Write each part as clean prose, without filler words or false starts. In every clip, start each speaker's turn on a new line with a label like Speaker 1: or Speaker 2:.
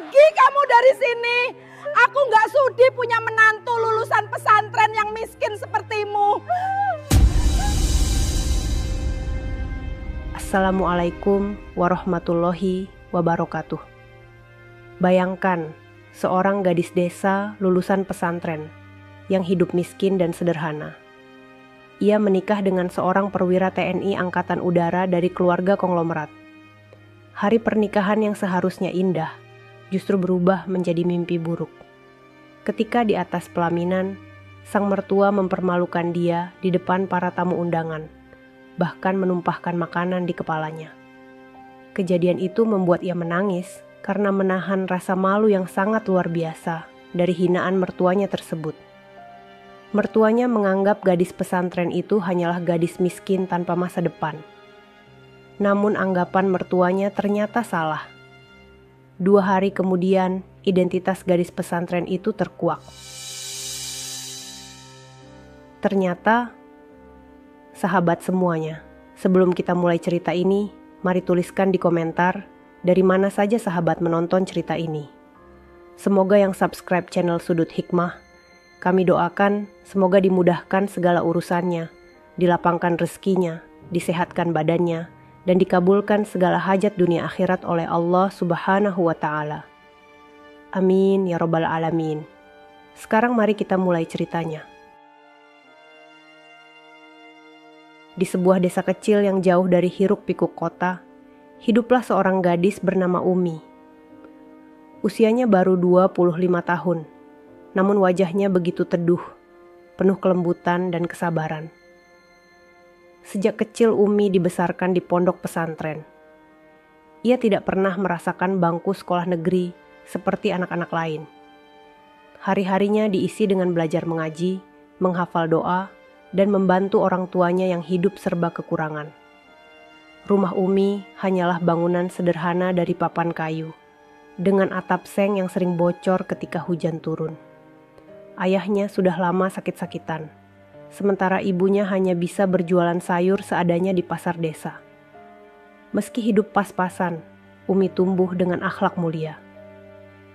Speaker 1: Pergi kamu dari sini. Aku nggak sudi punya menantu lulusan pesantren yang miskin sepertimu.
Speaker 2: Assalamualaikum warahmatullahi wabarakatuh. Bayangkan seorang gadis desa lulusan pesantren yang hidup miskin dan sederhana. Ia menikah dengan seorang perwira TNI Angkatan Udara dari keluarga konglomerat. Hari pernikahan yang seharusnya indah justru berubah menjadi mimpi buruk. Ketika di atas pelaminan, sang mertua mempermalukan dia di depan para tamu undangan, bahkan menumpahkan makanan di kepalanya. Kejadian itu membuat ia menangis karena menahan rasa malu yang sangat luar biasa dari hinaan mertuanya tersebut. Mertuanya menganggap gadis pesantren itu hanyalah gadis miskin tanpa masa depan. Namun anggapan mertuanya ternyata salah. 2 hari kemudian, identitas gadis pesantren itu terkuak. Ternyata, sahabat semuanya, sebelum kita mulai cerita ini, mari tuliskan di komentar dari mana saja sahabat menonton cerita ini. Semoga yang subscribe channel Sudut Hikmah, kami doakan semoga dimudahkan segala urusannya, dilapangkan rezekinya, disehatkan badannya, dan dikabulkan segala hajat dunia akhirat oleh Allah Subhanahu wa Ta'ala. Amin ya Rabbal Alamin. Sekarang mari kita mulai ceritanya. Di sebuah desa kecil yang jauh dari hiruk-pikuk kota, hiduplah seorang gadis bernama Umi. Usianya baru 25 tahun, namun wajahnya begitu teduh, penuh kelembutan dan kesabaran. Sejak kecil Umi dibesarkan di pondok pesantren. Ia tidak pernah merasakan bangku sekolah negeri seperti anak-anak lain. Hari-harinya diisi dengan belajar mengaji, menghafal doa, dan membantu orang tuanya yang hidup serba kekurangan. Rumah Umi hanyalah bangunan sederhana dari papan kayu, dengan atap seng yang sering bocor ketika hujan turun. Ayahnya sudah lama sakit-sakitan, sementara ibunya hanya bisa berjualan sayur seadanya di pasar desa. Meski hidup pas-pasan, Umi tumbuh dengan akhlak mulia.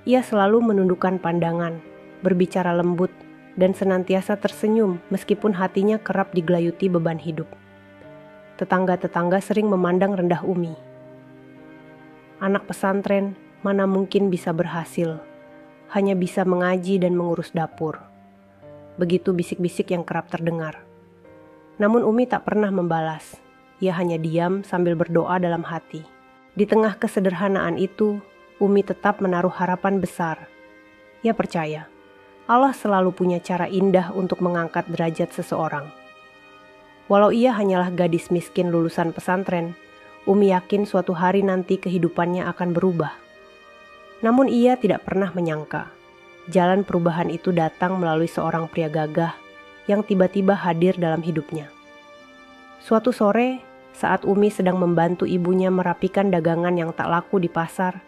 Speaker 2: Ia selalu menundukkan pandangan, berbicara lembut, dan senantiasa tersenyum meskipun hatinya kerap digelayuti beban hidup. Tetangga-tetangga sering memandang rendah Umi. Anak pesantren mana mungkin bisa berhasil, hanya bisa mengaji dan mengurus dapur. Begitu bisik-bisik yang kerap terdengar. Namun Umi tak pernah membalas. Ia hanya diam sambil berdoa dalam hati. Di tengah kesederhanaan itu, Umi tetap menaruh harapan besar. Ia percaya, Allah selalu punya cara indah untuk mengangkat derajat seseorang. Walau ia hanyalah gadis miskin lulusan pesantren, Umi yakin suatu hari nanti kehidupannya akan berubah. Namun ia tidak pernah menyangka jalan perubahan itu datang melalui seorang pria gagah yang tiba-tiba hadir dalam hidupnya. Suatu sore, saat Umi sedang membantu ibunya merapikan dagangan yang tak laku di pasar,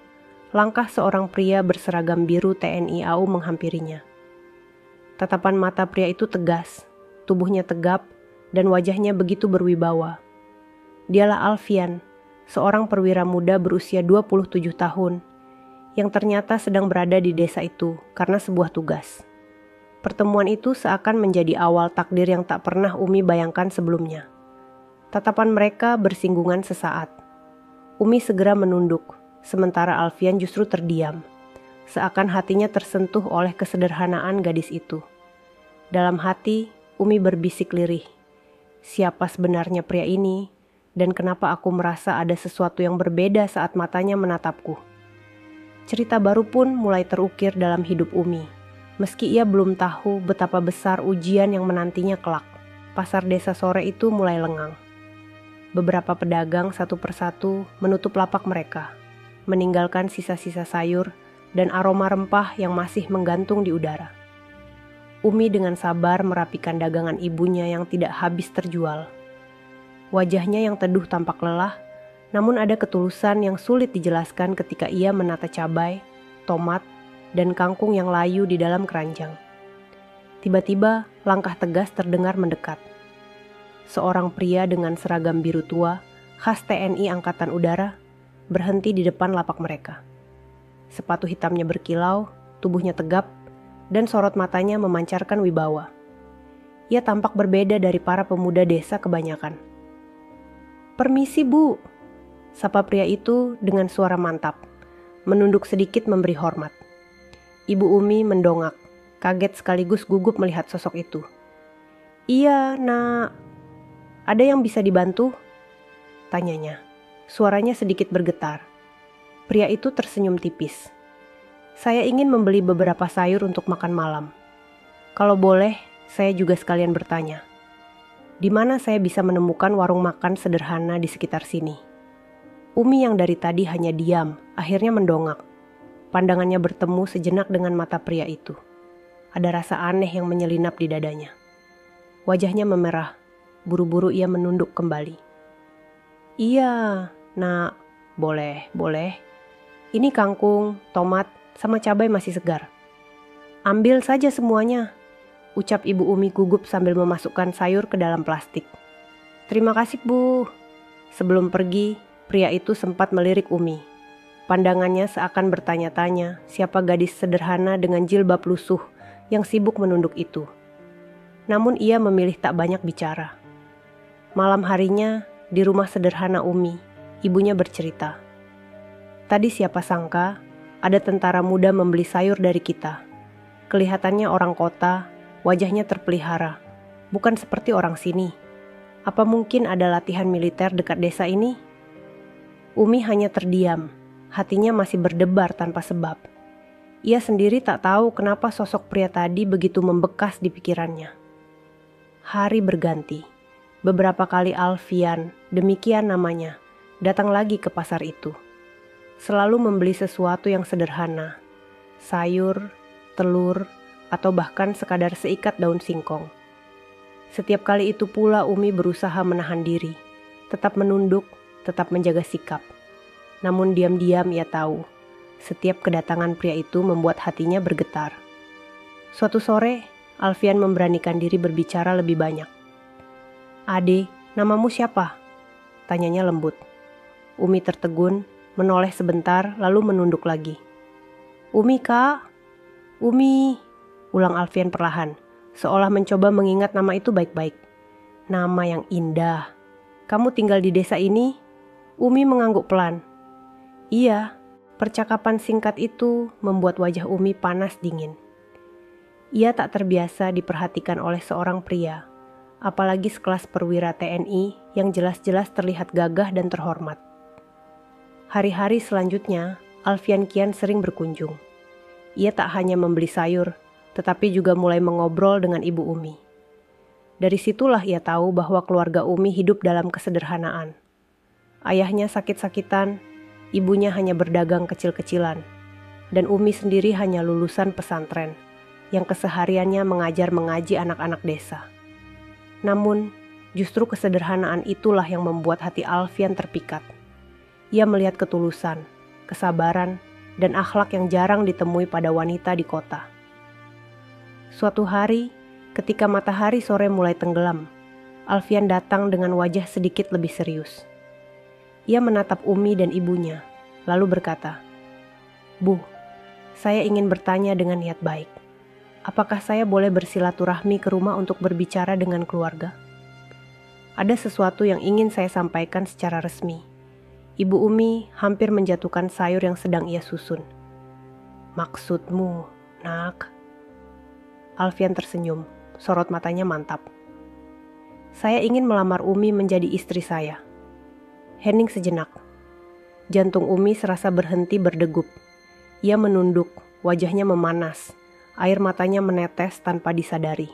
Speaker 2: langkah seorang pria berseragam biru TNI AU menghampirinya. Tatapan mata pria itu tegas, tubuhnya tegap, dan wajahnya begitu berwibawa. Dialah Alfian, seorang perwira muda berusia 27 tahun, yang ternyata sedang berada di desa itu karena sebuah tugas. Pertemuan itu seakan menjadi awal takdir yang tak pernah Umi bayangkan sebelumnya. Tatapan mereka bersinggungan sesaat. Umi segera menunduk, sementara Alfian justru terdiam, seakan hatinya tersentuh oleh kesederhanaan gadis itu. Dalam hati, Umi berbisik lirih, siapa sebenarnya pria ini, dan kenapa aku merasa ada sesuatu yang berbeda saat matanya menatapku. Cerita baru pun mulai terukir dalam hidup Umi. Meski ia belum tahu betapa besar ujian yang menantinya kelak. Pasar desa sore itu mulai lengang. Beberapa pedagang satu persatu menutup lapak mereka, meninggalkan sisa-sisa sayur dan aroma rempah yang masih menggantung di udara. Umi dengan sabar merapikan dagangan ibunya yang tidak habis terjual. Wajahnya yang teduh tampak lelah, namun ada ketulusan yang sulit dijelaskan ketika ia menata cabai, tomat, dan kangkung yang layu di dalam keranjang. Tiba-tiba langkah tegas terdengar mendekat. Seorang pria dengan seragam biru tua, khas TNI Angkatan Udara, berhenti di depan lapak mereka. Sepatu hitamnya berkilau, tubuhnya tegap, dan sorot matanya memancarkan wibawa. Ia tampak berbeda dari para pemuda desa kebanyakan. "Permisi, Bu," sapa pria itu dengan suara mantap, menunduk sedikit memberi hormat. Ibu Umi mendongak, kaget sekaligus gugup melihat sosok itu. "Iya, Nak. Ada yang bisa dibantu?" tanyanya. Suaranya sedikit bergetar. Pria itu tersenyum tipis. "Saya ingin membeli beberapa sayur untuk makan malam. Kalau boleh, saya juga sekalian bertanya. Di mana saya bisa menemukan warung makan sederhana di sekitar sini?" Umi yang dari tadi hanya diam, akhirnya mendongak. Pandangannya bertemu sejenak dengan mata pria itu. Ada rasa aneh yang menyelinap di dadanya. Wajahnya memerah, buru-buru ia menunduk kembali. "Iya, Nak, boleh. Ini kangkung, tomat, sama cabai masih segar. Ambil saja semuanya," ucap Ibu Umi gugup sambil memasukkan sayur ke dalam plastik. "Terima kasih, Bu." Sebelum pergi, pria itu sempat melirik Umi. Pandangannya seakan bertanya-tanya siapa gadis sederhana dengan jilbab lusuh yang sibuk menunduk itu. Namun ia memilih tak banyak bicara. Malam harinya, di rumah sederhana Umi, ibunya bercerita. "Tadi siapa sangka ada tentara muda membeli sayur dari kita. Kelihatannya orang kota, wajahnya terpelihara, bukan seperti orang sini. Apa mungkin ada latihan militer dekat desa ini?" Umi hanya terdiam, hatinya masih berdebar tanpa sebab. Ia sendiri tak tahu kenapa sosok pria tadi begitu membekas di pikirannya. Hari berganti. Beberapa kali Alfian, demikian namanya, datang lagi ke pasar itu. Selalu membeli sesuatu yang sederhana, sayur, telur, atau bahkan sekadar seikat daun singkong. Setiap kali itu pula Umi berusaha menahan diri, tetap menunduk, tetap menjaga sikap. Namun diam-diam ia tahu, setiap kedatangan pria itu membuat hatinya bergetar. Suatu sore, Alfian memberanikan diri berbicara lebih banyak. "Ade, namamu siapa?" tanyanya lembut. Umi tertegun, menoleh sebentar lalu menunduk lagi. "Umi, Kak. Umi," ulang Alfian perlahan, seolah mencoba mengingat nama itu baik-baik. "Nama yang indah. Kamu tinggal di desa ini?" Umi mengangguk pelan. "Iya." Percakapan singkat itu membuat wajah Umi panas dingin. Ia tak terbiasa diperhatikan oleh seorang pria, apalagi sekelas perwira TNI yang jelas-jelas terlihat gagah dan terhormat. Hari-hari selanjutnya, Alfian kian sering berkunjung. Ia tak hanya membeli sayur, tetapi juga mulai mengobrol dengan Ibu Umi. Dari situlah ia tahu bahwa keluarga Umi hidup dalam kesederhanaan. Ayahnya sakit-sakitan, ibunya hanya berdagang kecil-kecilan, dan Umi sendiri hanya lulusan pesantren yang kesehariannya mengajar mengaji anak-anak desa. Namun, justru kesederhanaan itulah yang membuat hati Alfian terpikat. Ia melihat ketulusan, kesabaran, dan akhlak yang jarang ditemui pada wanita di kota. Suatu hari, ketika matahari sore mulai tenggelam, Alfian datang dengan wajah sedikit lebih serius. Ia menatap Umi dan ibunya, lalu berkata, "Bu, saya ingin bertanya dengan niat baik. Apakah saya boleh bersilaturahmi ke rumah untuk berbicara dengan keluarga? Ada sesuatu yang ingin saya sampaikan secara resmi." Ibu Umi hampir menjatuhkan sayur yang sedang ia susun. "Maksudmu, Nak?" Alfian tersenyum, sorot matanya mantap. "Saya ingin melamar Umi menjadi istri saya." Hening sejenak. Jantung Umi serasa berhenti berdegup. Ia menunduk, wajahnya memanas, air matanya menetes tanpa disadari.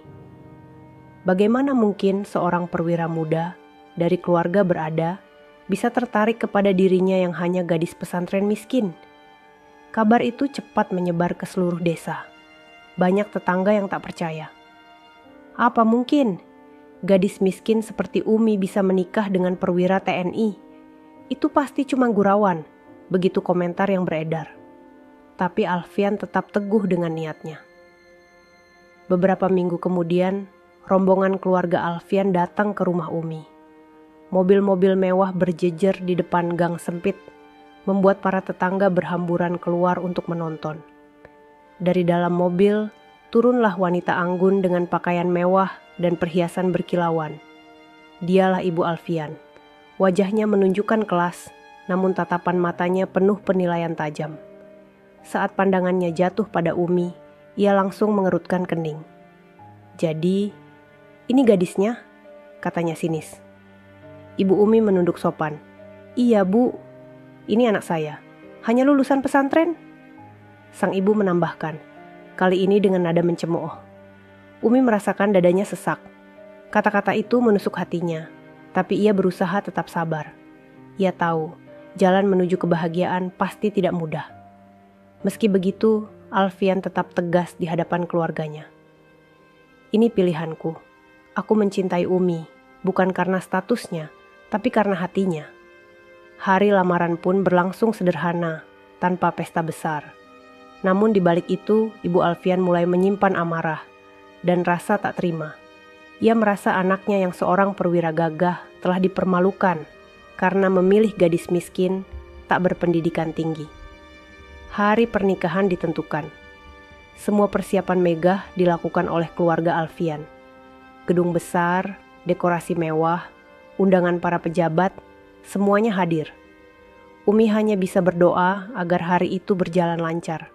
Speaker 2: Bagaimana mungkin seorang perwira muda dari keluarga berada bisa tertarik kepada dirinya yang hanya gadis pesantren miskin? Kabar itu cepat menyebar ke seluruh desa. Banyak tetangga yang tak percaya. Apa mungkin gadis miskin seperti Umi bisa menikah dengan perwira TNI? Itu pasti cuma gurauan, begitu komentar yang beredar. Tapi Alfian tetap teguh dengan niatnya. Beberapa minggu kemudian, rombongan keluarga Alfian datang ke rumah Umi. Mobil-mobil mewah berjejer di depan gang sempit, membuat para tetangga berhamburan keluar untuk menonton. Dari dalam mobil, turunlah wanita anggun dengan pakaian mewah dan perhiasan berkilauan. Dialah Ibu Alfian. Wajahnya menunjukkan kelas, namun tatapan matanya penuh penilaian tajam. Saat pandangannya jatuh pada Umi, ia langsung mengerutkan kening. "Jadi, ini gadisnya?" katanya sinis. Ibu Umi menunduk sopan. "Iya, Bu. Ini anak saya. Hanya lulusan pesantren." Sang ibu menambahkan, kali ini dengan nada mencemooh. Umi merasakan dadanya sesak. Kata-kata itu menusuk hatinya, tapi ia berusaha tetap sabar. Ia tahu, jalan menuju kebahagiaan pasti tidak mudah. Meski begitu, Alfian tetap tegas di hadapan keluarganya. "Ini pilihanku. Aku mencintai Umi, bukan karena statusnya, tapi karena hatinya." Hari lamaran pun berlangsung sederhana, tanpa pesta besar. Namun di balik itu, Ibu Alfian mulai menyimpan amarah dan rasa tak terima. Ia merasa anaknya yang seorang perwira gagah telah dipermalukan karena memilih gadis miskin tak berpendidikan tinggi. Hari pernikahan ditentukan. Semua persiapan megah dilakukan oleh keluarga Alfian. Gedung besar, dekorasi mewah, undangan para pejabat, semuanya hadir. Umi hanya bisa berdoa agar hari itu berjalan lancar.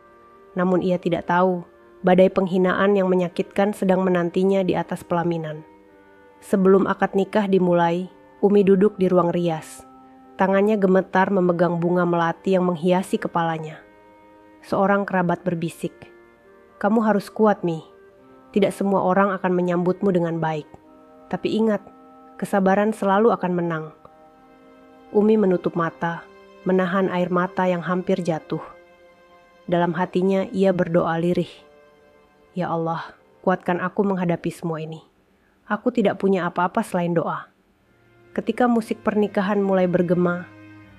Speaker 2: Namun ia tidak tahu, badai penghinaan yang menyakitkan sedang menantinya di atas pelaminan. Sebelum akad nikah dimulai, Umi duduk di ruang rias. Tangannya gemetar memegang bunga melati yang menghiasi kepalanya. Seorang kerabat berbisik, "Kamu harus kuat, Mi. Tidak semua orang akan menyambutmu dengan baik. Tapi ingat, kesabaran selalu akan menang." Umi menutup mata, menahan air mata yang hampir jatuh. Dalam hatinya ia berdoa lirih. "Ya Allah, kuatkan aku menghadapi semua ini. Aku tidak punya apa-apa selain doa." Ketika musik pernikahan mulai bergema,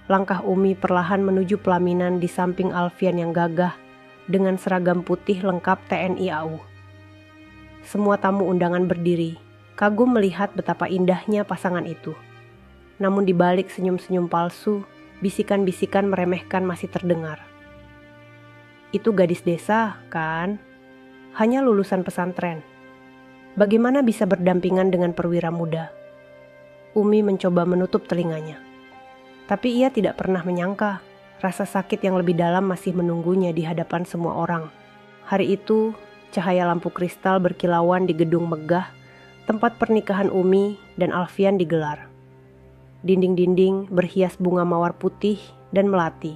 Speaker 2: langkah Umi perlahan menuju pelaminan di samping Alfian yang gagah dengan seragam putih lengkap TNI AU. Semua tamu undangan berdiri, kagum melihat betapa indahnya pasangan itu. Namun di balik senyum-senyum palsu, bisikan-bisikan meremehkan masih terdengar. "Itu gadis desa, kan? Hanya lulusan pesantren. Bagaimana bisa berdampingan dengan perwira muda?" Umi mencoba menutup telinganya. Tapi ia tidak pernah menyangka rasa sakit yang lebih dalam masih menunggunya di hadapan semua orang. Hari itu, cahaya lampu kristal berkilauan di gedung megah, tempat pernikahan Umi dan Alfian digelar. Dinding-dinding berhias bunga mawar putih dan melati,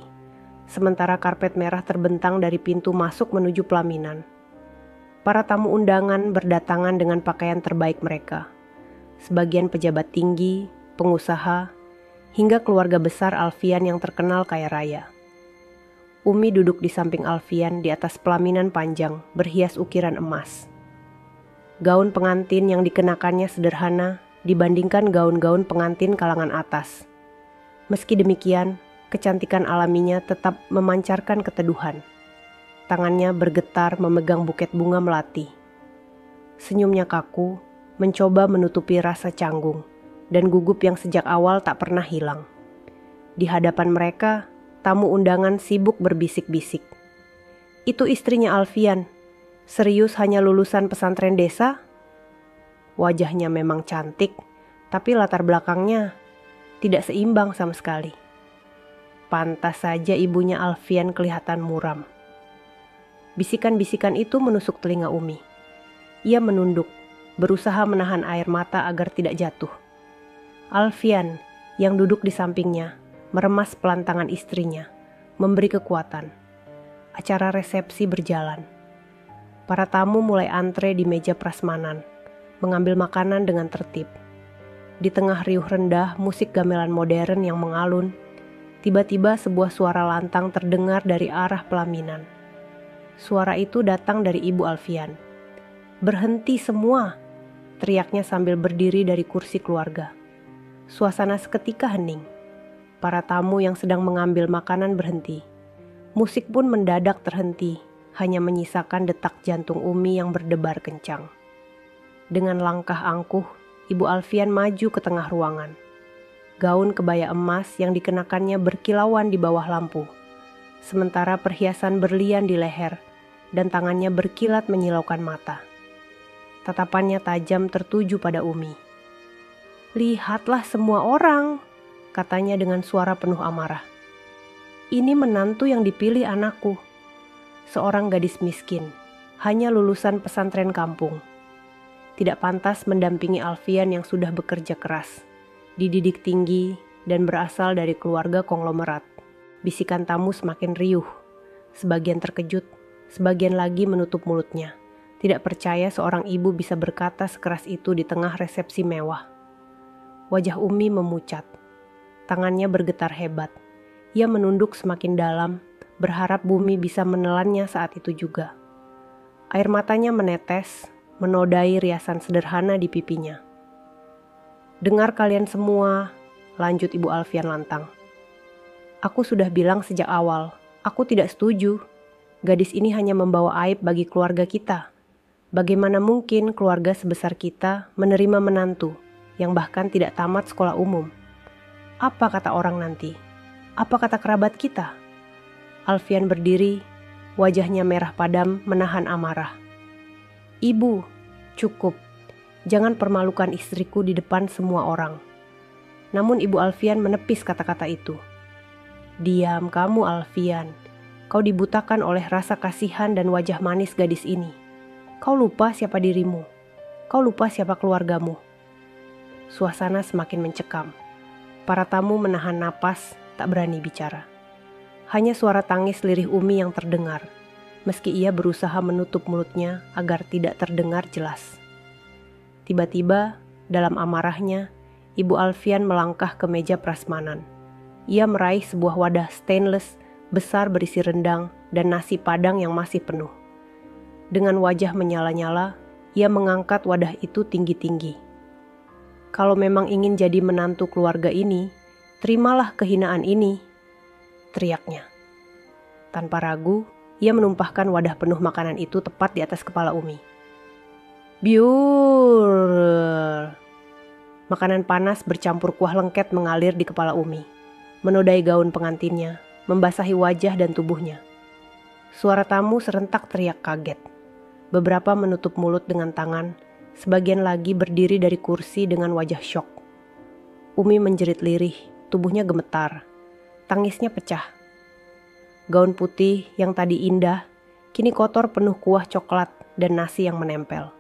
Speaker 2: sementara karpet merah terbentang dari pintu masuk menuju pelaminan. Para tamu undangan berdatangan dengan pakaian terbaik mereka. Sebagian pejabat tinggi, pengusaha, hingga keluarga besar Alfian yang terkenal kaya raya. Umi duduk di samping Alfian di atas pelaminan panjang berhias ukiran emas. Gaun pengantin yang dikenakannya sederhana dibandingkan gaun-gaun pengantin kalangan atas. Meski demikian, kecantikan alaminya tetap memancarkan keteduhan. Tangannya bergetar memegang buket bunga melati. Senyumnya kaku, mencoba menutupi rasa canggung dan gugup yang sejak awal tak pernah hilang. Di hadapan mereka, tamu undangan sibuk berbisik-bisik. "Itu istrinya Alfian. Serius hanya lulusan pesantren desa?" Wajahnya memang cantik, tapi latar belakangnya tidak seimbang sama sekali. Pantas saja ibunya Alfian kelihatan muram. Bisikan-bisikan itu menusuk telinga Umi. Ia menunduk, berusaha menahan air mata agar tidak jatuh. Alfian yang duduk di sampingnya meremas pelantangan istrinya, memberi kekuatan. Acara resepsi berjalan. Para tamu mulai antre di meja prasmanan, mengambil makanan dengan tertib. Di tengah riuh rendah musik gamelan modern yang mengalun, tiba-tiba sebuah suara lantang terdengar dari arah pelaminan. Suara itu datang dari Ibu Alfian. "Berhenti semua!" teriaknya sambil berdiri dari kursi keluarga. Suasana seketika hening. Para tamu yang sedang mengambil makanan berhenti. Musik pun mendadak terhenti, hanya menyisakan detak jantung Umi yang berdebar kencang. Dengan langkah angkuh, Ibu Alfian maju ke tengah ruangan. gaun kebaya emas yang dikenakannya berkilauan di bawah lampu, sementara perhiasan berlian di leher dan tangannya berkilat menyilaukan mata. Tatapannya tajam tertuju pada Umi. "Lihatlah semua orang," katanya dengan suara penuh amarah. "Ini menantu yang dipilih anakku. Seorang gadis miskin, hanya lulusan pesantren kampung. Tidak pantas mendampingi Alfian yang sudah bekerja keras, dididik tinggi, dan berasal dari keluarga konglomerat." Bisikan tamu semakin riuh. Sebagian terkejut, sebagian lagi menutup mulutnya. Tidak percaya seorang ibu bisa berkata sekeras itu di tengah resepsi mewah. Wajah Umi memucat. Tangannya bergetar hebat. Ia menunduk semakin dalam, berharap bumi bisa menelannya saat itu juga. Air matanya menetes, menodai riasan sederhana di pipinya. "Dengar kalian semua," lanjut Ibu Alfian lantang. "Aku sudah bilang sejak awal, aku tidak setuju. Gadis ini hanya membawa aib bagi keluarga kita. Bagaimana mungkin keluarga sebesar kita menerima menantu yang bahkan tidak tamat sekolah umum? Apa kata orang nanti? Apa kata kerabat kita?" Alfian berdiri, wajahnya merah padam menahan amarah. "Ibu, cukup. Jangan permalukan istriku di depan semua orang." Namun Ibu Alfian menepis kata-kata itu. "Diam kamu, Alfian. Kau dibutakan oleh rasa kasihan dan wajah manis gadis ini. Kau lupa siapa dirimu. Kau lupa siapa keluargamu." Suasana semakin mencekam. Para tamu menahan napas, tak berani bicara. Hanya suara tangis lirih Umi yang terdengar, meski ia berusaha menutup mulutnya agar tidak terdengar jelas. Tiba-tiba, dalam amarahnya, Ibu Alfian melangkah ke meja prasmanan. Ia meraih sebuah wadah stainless besar berisi rendang dan nasi padang yang masih penuh. Dengan wajah menyala-nyala, ia mengangkat wadah itu tinggi-tinggi. "Kalau memang ingin jadi menantu keluarga ini, terimalah kehinaan ini," teriaknya. Tanpa ragu, ia menumpahkan wadah penuh makanan itu tepat di atas kepala Umi. Biur. Makanan panas bercampur kuah lengket mengalir di kepala Umi, menodai gaun pengantinnya, membasahi wajah dan tubuhnya. Suara tamu serentak teriak kaget. Beberapa menutup mulut dengan tangan, sebagian lagi berdiri dari kursi dengan wajah syok. Umi menjerit lirih, tubuhnya gemetar. Tangisnya pecah. Gaun putih yang tadi indah, kini kotor penuh kuah coklat dan nasi yang menempel.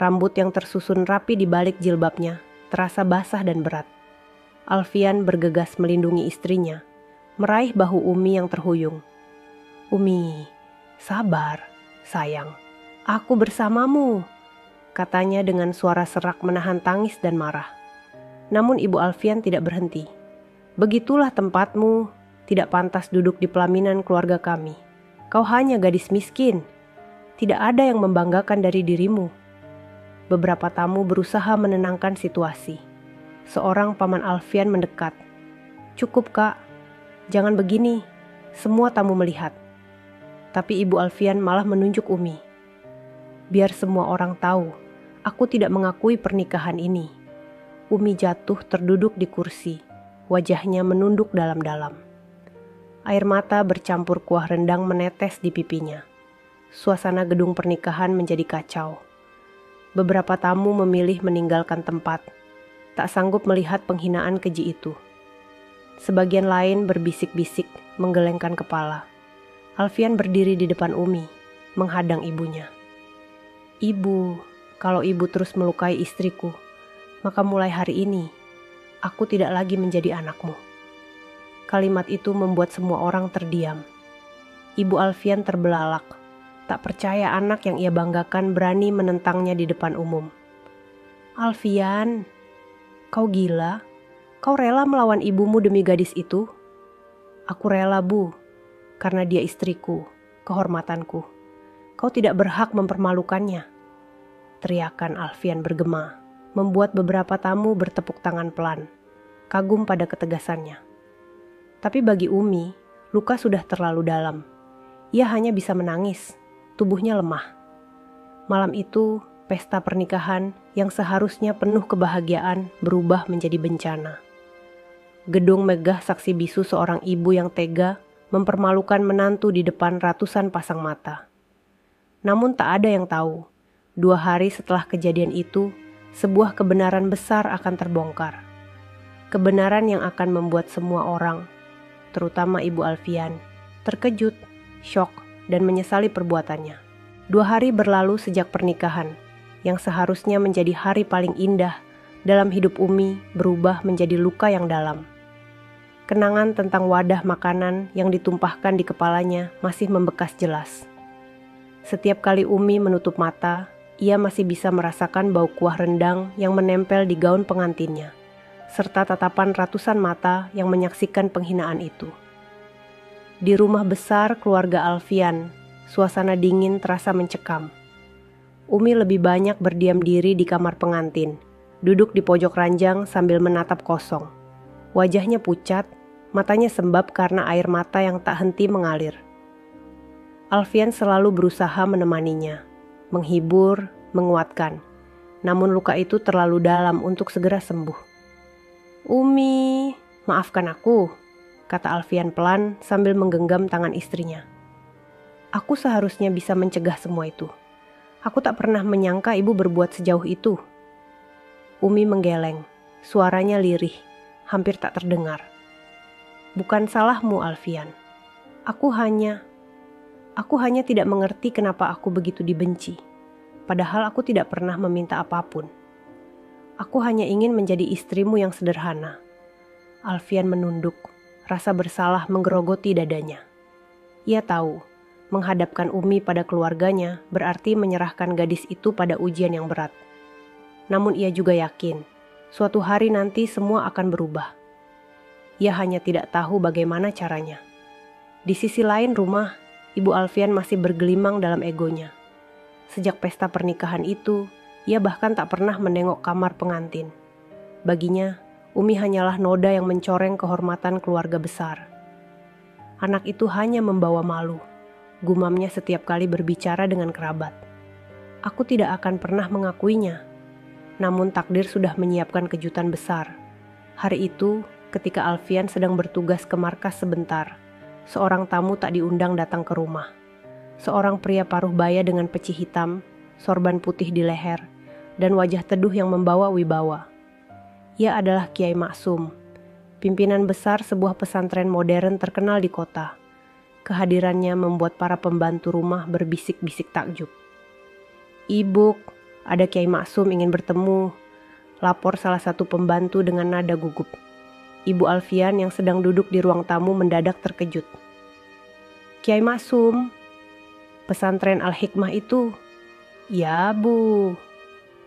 Speaker 2: Rambut yang tersusun rapi di balik jilbabnya terasa basah dan berat. Alfian bergegas melindungi istrinya, meraih bahu Umi yang terhuyung. "Umi, sabar, sayang. Aku bersamamu," katanya dengan suara serak menahan tangis dan marah. Namun Ibu Alfian tidak berhenti. "Begitulah tempatmu, tidak pantas duduk di pelaminan keluarga kami. Kau hanya gadis miskin. Tidak ada yang membanggakan dari dirimu." Beberapa tamu berusaha menenangkan situasi. Seorang paman Alfian mendekat. "Cukup, Kak. Jangan begini. Semua tamu melihat." Tapi Ibu Alfian malah menunjuk Umi. "Biar semua orang tahu, aku tidak mengakui pernikahan ini." Umi jatuh terduduk di kursi, wajahnya menunduk dalam-dalam. Air mata bercampur kuah rendang menetes di pipinya. Suasana gedung pernikahan menjadi kacau. Beberapa tamu memilih meninggalkan tempat, tak sanggup melihat penghinaan keji itu. Sebagian lain berbisik-bisik, menggelengkan kepala. Alfian berdiri di depan Umi, menghadang ibunya. "Ibu, kalau ibu terus melukai istriku, maka mulai hari ini, aku tidak lagi menjadi anakmu." Kalimat itu membuat semua orang terdiam. Ibu Alfian terbelalak, tak percaya anak yang ia banggakan berani menentangnya di depan umum. "Alfian, kau gila? Kau rela melawan ibumu demi gadis itu?" "Aku rela, Bu, karena dia istriku, kehormatanku. Kau tidak berhak mempermalukannya." Teriakan Alfian bergema, membuat beberapa tamu bertepuk tangan pelan, kagum pada ketegasannya. Tapi bagi Umi, luka sudah terlalu dalam. Ia hanya bisa menangis, tubuhnya lemah. Malam itu, pesta pernikahan yang seharusnya penuh kebahagiaan berubah menjadi bencana. Gedung megah saksi bisu seorang ibu yang tega mempermalukan menantu di depan ratusan pasang mata. Namun tak ada yang tahu, 2 hari setelah kejadian itu, sebuah kebenaran besar akan terbongkar. Kebenaran yang akan membuat semua orang, terutama Ibu Alfian, terkejut, syok, dan menyesali perbuatannya. 2 hari berlalu sejak pernikahan, yang seharusnya menjadi hari paling indah dalam hidup Umi berubah menjadi luka yang dalam. Kenangan tentang wadah makanan yang ditumpahkan di kepalanya masih membekas jelas. Setiap kali Umi menutup mata, ia masih bisa merasakan bau kuah rendang yang menempel di gaun pengantinnya, serta tatapan ratusan mata yang menyaksikan penghinaan itu. Di rumah besar keluarga Alfian, suasana dingin terasa mencekam. Umi lebih banyak berdiam diri di kamar pengantin, duduk di pojok ranjang sambil menatap kosong. Wajahnya pucat, matanya sembab karena air mata yang tak henti mengalir. Alfian selalu berusaha menemaninya, menghibur, menguatkan. Namun luka itu terlalu dalam untuk segera sembuh. "Umi, maafkan aku," kata Alfian pelan sambil menggenggam tangan istrinya. "Aku seharusnya bisa mencegah semua itu. Aku tak pernah menyangka ibu berbuat sejauh itu." Umi menggeleng, suaranya lirih, hampir tak terdengar. "Bukan salahmu, Alfian. Aku hanya tidak mengerti kenapa aku begitu dibenci. Padahal aku tidak pernah meminta apapun. Aku hanya ingin menjadi istrimu yang sederhana." Alfian menunduk, rasa bersalah menggerogoti dadanya. Ia tahu, menghadapkan Umi pada keluarganya berarti menyerahkan gadis itu pada ujian yang berat. Namun ia juga yakin, suatu hari nanti semua akan berubah. Ia hanya tidak tahu bagaimana caranya. Di sisi lain rumah, Ibu Alfian masih bergelimang dalam egonya. Sejak pesta pernikahan itu, ia bahkan tak pernah menengok kamar pengantin. Baginya, Umi hanyalah noda yang mencoreng kehormatan keluarga besar. Anak itu hanya membawa malu, gumamnya setiap kali berbicara dengan kerabat. "Aku tidak akan pernah mengakuinya." Namun takdir sudah menyiapkan kejutan besar. Hari itu, ketika Alfian sedang bertugas ke markas sebentar, seorang tamu tak diundang datang ke rumah. Seorang pria paruh baya dengan peci hitam, sorban putih di leher, dan wajah teduh yang membawa wibawa. Ia adalah Kiai Maksum, pimpinan besar sebuah pesantren modern terkenal di kota. Kehadirannya membuat para pembantu rumah berbisik-bisik takjub. "Ibu, ada Kiai Maksum ingin bertemu," lapor salah satu pembantu dengan nada gugup. Ibu Alfian yang sedang duduk di ruang tamu mendadak terkejut. "Kiai Maksum, pesantren Al-Hikmah itu?" "Ya, Bu."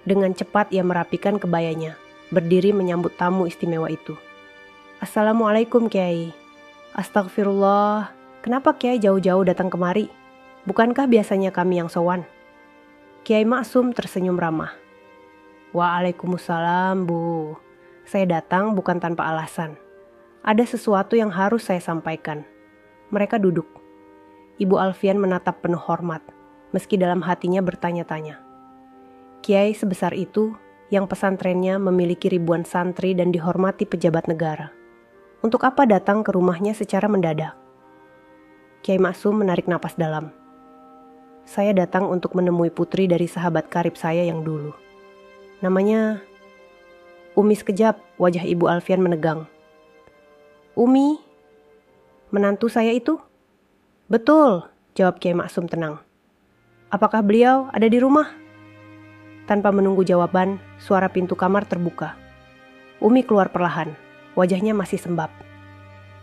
Speaker 2: Dengan cepat ia merapikan kebayanya, berdiri menyambut tamu istimewa itu. "Assalamualaikum, Kiai." "Astagfirullah, kenapa Kiai jauh-jauh datang kemari? Bukankah biasanya kami yang sowan?" Kiai Maksum tersenyum ramah. "Waalaikumsalam, Bu. Saya datang bukan tanpa alasan. Ada sesuatu yang harus saya sampaikan." Mereka duduk. Ibu Alfian menatap penuh hormat, meski dalam hatinya bertanya-tanya. Kiai sebesar itu, yang pesantrennya memiliki ribuan santri dan dihormati pejabat negara. Untuk apa datang ke rumahnya secara mendadak? Kiai Maksum menarik napas dalam. "Saya datang untuk menemui putri dari sahabat karib saya yang dulu. Namanya..." Umi sekejap, wajah Ibu Alfian menegang. "Umi? Menantu saya itu?" "Betul," jawab Kiai Maksum tenang. "Apakah beliau ada di rumah?" Tanpa menunggu jawaban, suara pintu kamar terbuka. Umi keluar perlahan, wajahnya masih sembab.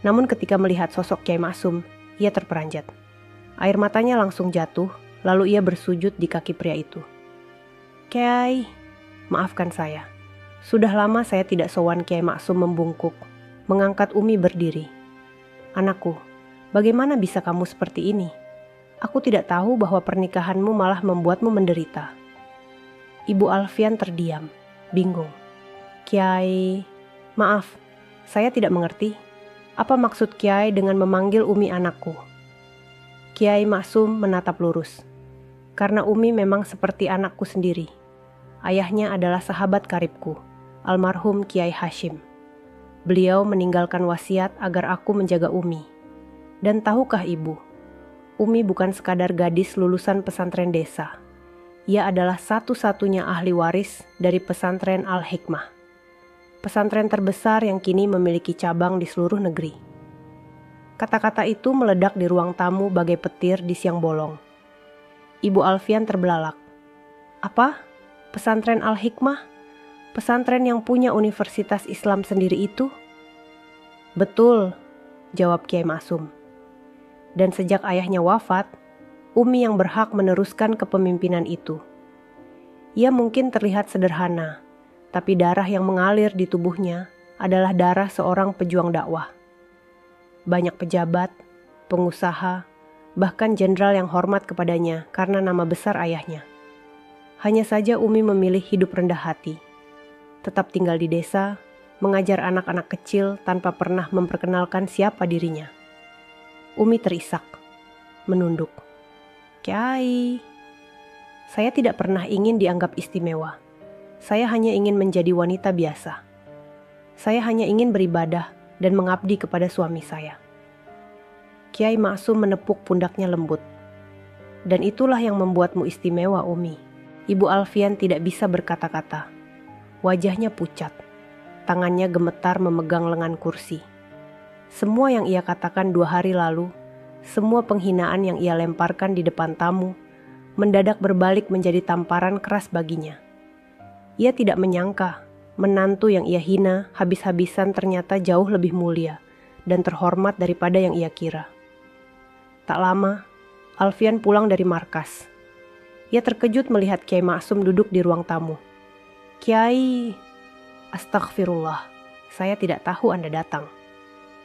Speaker 2: Namun ketika melihat sosok Kiai Maksum, ia terperanjat. Air matanya langsung jatuh, lalu ia bersujud di kaki pria itu. "Kiai, maafkan saya. Sudah lama saya tidak sowan." Kiai Maksum membungkuk, mengangkat Umi berdiri. "Anakku, bagaimana bisa kamu seperti ini? Aku tidak tahu bahwa pernikahanmu malah membuatmu menderita." Ibu Alfian terdiam, bingung. "Kiai, maaf, saya tidak mengerti. Apa maksud Kiai dengan memanggil Umi anakku?" Kiai Maksum menatap lurus. "Karena Umi memang seperti anakku sendiri. Ayahnya adalah sahabat karibku, almarhum Kiai Hashim." Beliau meninggalkan wasiat agar aku menjaga Umi. Dan tahukah ibu, Umi bukan sekadar gadis lulusan pesantren desa. Ia adalah satu-satunya ahli waris dari pesantren Al-Hikmah. Pesantren terbesar yang kini memiliki cabang di seluruh negeri. Kata-kata itu meledak di ruang tamu bagai petir di siang bolong. Ibu Alfian terbelalak. Apa? Pesantren Al-Hikmah? Pesantren yang punya universitas Islam sendiri itu? Betul, jawab Kiai Maksum. Dan sejak ayahnya wafat, Umi yang berhak meneruskan kepemimpinan itu. Ia mungkin terlihat sederhana, tapi darah yang mengalir di tubuhnya adalah darah seorang pejuang dakwah. Banyak pejabat, pengusaha, bahkan jenderal yang hormat kepadanya karena nama besar ayahnya. Hanya saja Umi memilih hidup rendah hati. Tetap tinggal di desa, mengajar anak-anak kecil tanpa pernah memperkenalkan siapa dirinya. Umi terisak, menunduk. Kiai, saya tidak pernah ingin dianggap istimewa. Saya hanya ingin menjadi wanita biasa. Saya hanya ingin beribadah dan mengabdi kepada suami saya. Kiai Maksum menepuk pundaknya lembut. Dan itulah yang membuatmu istimewa, Umi. Ibu Alfian tidak bisa berkata-kata. Wajahnya pucat. Tangannya gemetar memegang lengan kursi. Semua yang ia katakan 2 hari lalu, semua penghinaan yang ia lemparkan di depan tamu, mendadak berbalik menjadi tamparan keras baginya. Ia tidak menyangka, menantu yang ia hina habis-habisan ternyata jauh lebih mulia dan terhormat daripada yang ia kira. Tak lama, Alfian pulang dari markas. Ia terkejut melihat Kiai Maksum duduk di ruang tamu. Kiai, astagfirullah, saya tidak tahu Anda datang.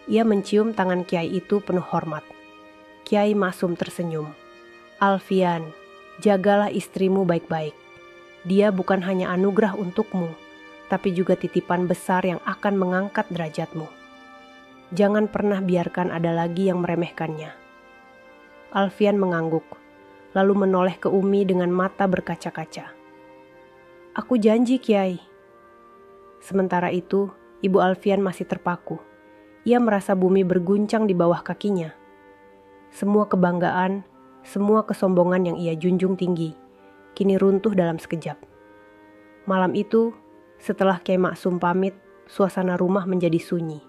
Speaker 2: Ia mencium tangan Kiai itu penuh hormat. Kiai Maksum tersenyum. Alfian, jagalah istrimu baik-baik. Dia bukan hanya anugerah untukmu, tapi juga titipan besar yang akan mengangkat derajatmu. Jangan pernah biarkan ada lagi yang meremehkannya. Alfian mengangguk, lalu menoleh ke Umi dengan mata berkaca-kaca. Aku janji, Kiai. Sementara itu, Ibu Alfian masih terpaku. Ia merasa bumi berguncang di bawah kakinya. Semua kebanggaan, semua kesombongan yang ia junjung tinggi, kini runtuh dalam sekejap. Malam itu, setelah Kiai Maksum pamit, suasana rumah menjadi sunyi.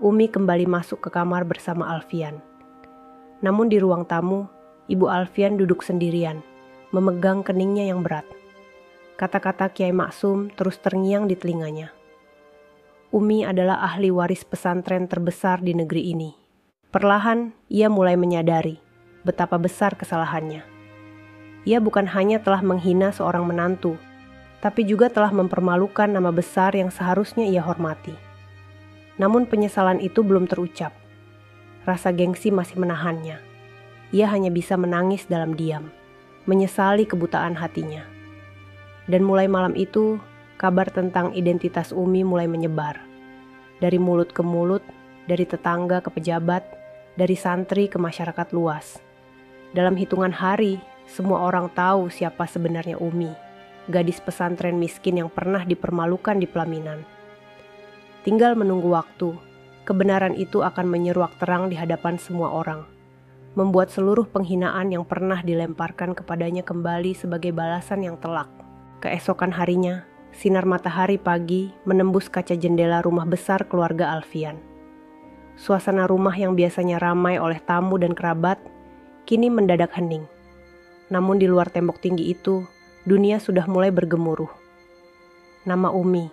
Speaker 2: Umi kembali masuk ke kamar bersama Alfian. Namun di ruang tamu, Ibu Alfian duduk sendirian, memegang keningnya yang berat. Kata-kata Kiai Maksum terus terngiang di telinganya. Umi adalah ahli waris pesantren terbesar di negeri ini. Perlahan, ia mulai menyadari betapa besar kesalahannya. Ia bukan hanya telah menghina seorang menantu, tapi juga telah mempermalukan nama besar yang seharusnya ia hormati. Namun penyesalan itu belum terucap. Rasa gengsi masih menahannya. Ia hanya bisa menangis dalam diam, menyesali kebutaan hatinya. Dan mulai malam itu, kabar tentang identitas Umi mulai menyebar. Dari mulut ke mulut, dari tetangga ke pejabat, dari santri ke masyarakat luas. Dalam hitungan hari, semua orang tahu siapa sebenarnya Umi, gadis pesantren miskin yang pernah dipermalukan di pelaminan. Tinggal menunggu waktu, kebenaran itu akan menyeruak terang di hadapan semua orang, membuat seluruh penghinaan yang pernah dilemparkan kepadanya kembali sebagai balasan yang telak. Keesokan harinya, sinar matahari pagi menembus kaca jendela rumah besar keluarga Alfian. Suasana rumah yang biasanya ramai oleh tamu dan kerabat, kini mendadak hening. Namun di luar tembok tinggi itu, dunia sudah mulai bergemuruh. Nama Umi,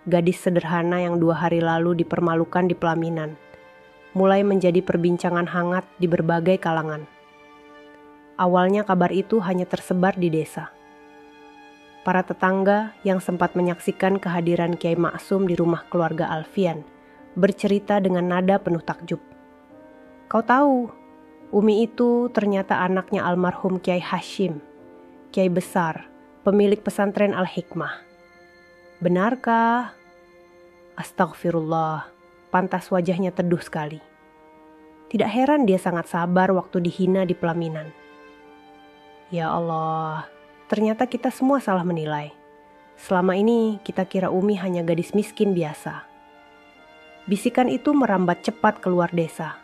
Speaker 2: gadis sederhana yang 2 hari lalu dipermalukan di pelaminan, mulai menjadi perbincangan hangat di berbagai kalangan. Awalnya kabar itu hanya tersebar di desa. Para tetangga yang sempat menyaksikan kehadiran Kiai Maksum di rumah keluarga Alfian bercerita dengan nada penuh takjub. Kau tahu, Umi itu ternyata anaknya almarhum Kiai Hashim, Kiai besar, pemilik pesantren Al-Hikmah. Benarkah? Astagfirullah, pantas wajahnya teduh sekali. Tidak heran dia sangat sabar waktu dihina di pelaminan. Ya Allah, ternyata kita semua salah menilai. Selama ini kita kira Umi hanya gadis miskin biasa. Bisikan itu merambat cepat keluar desa.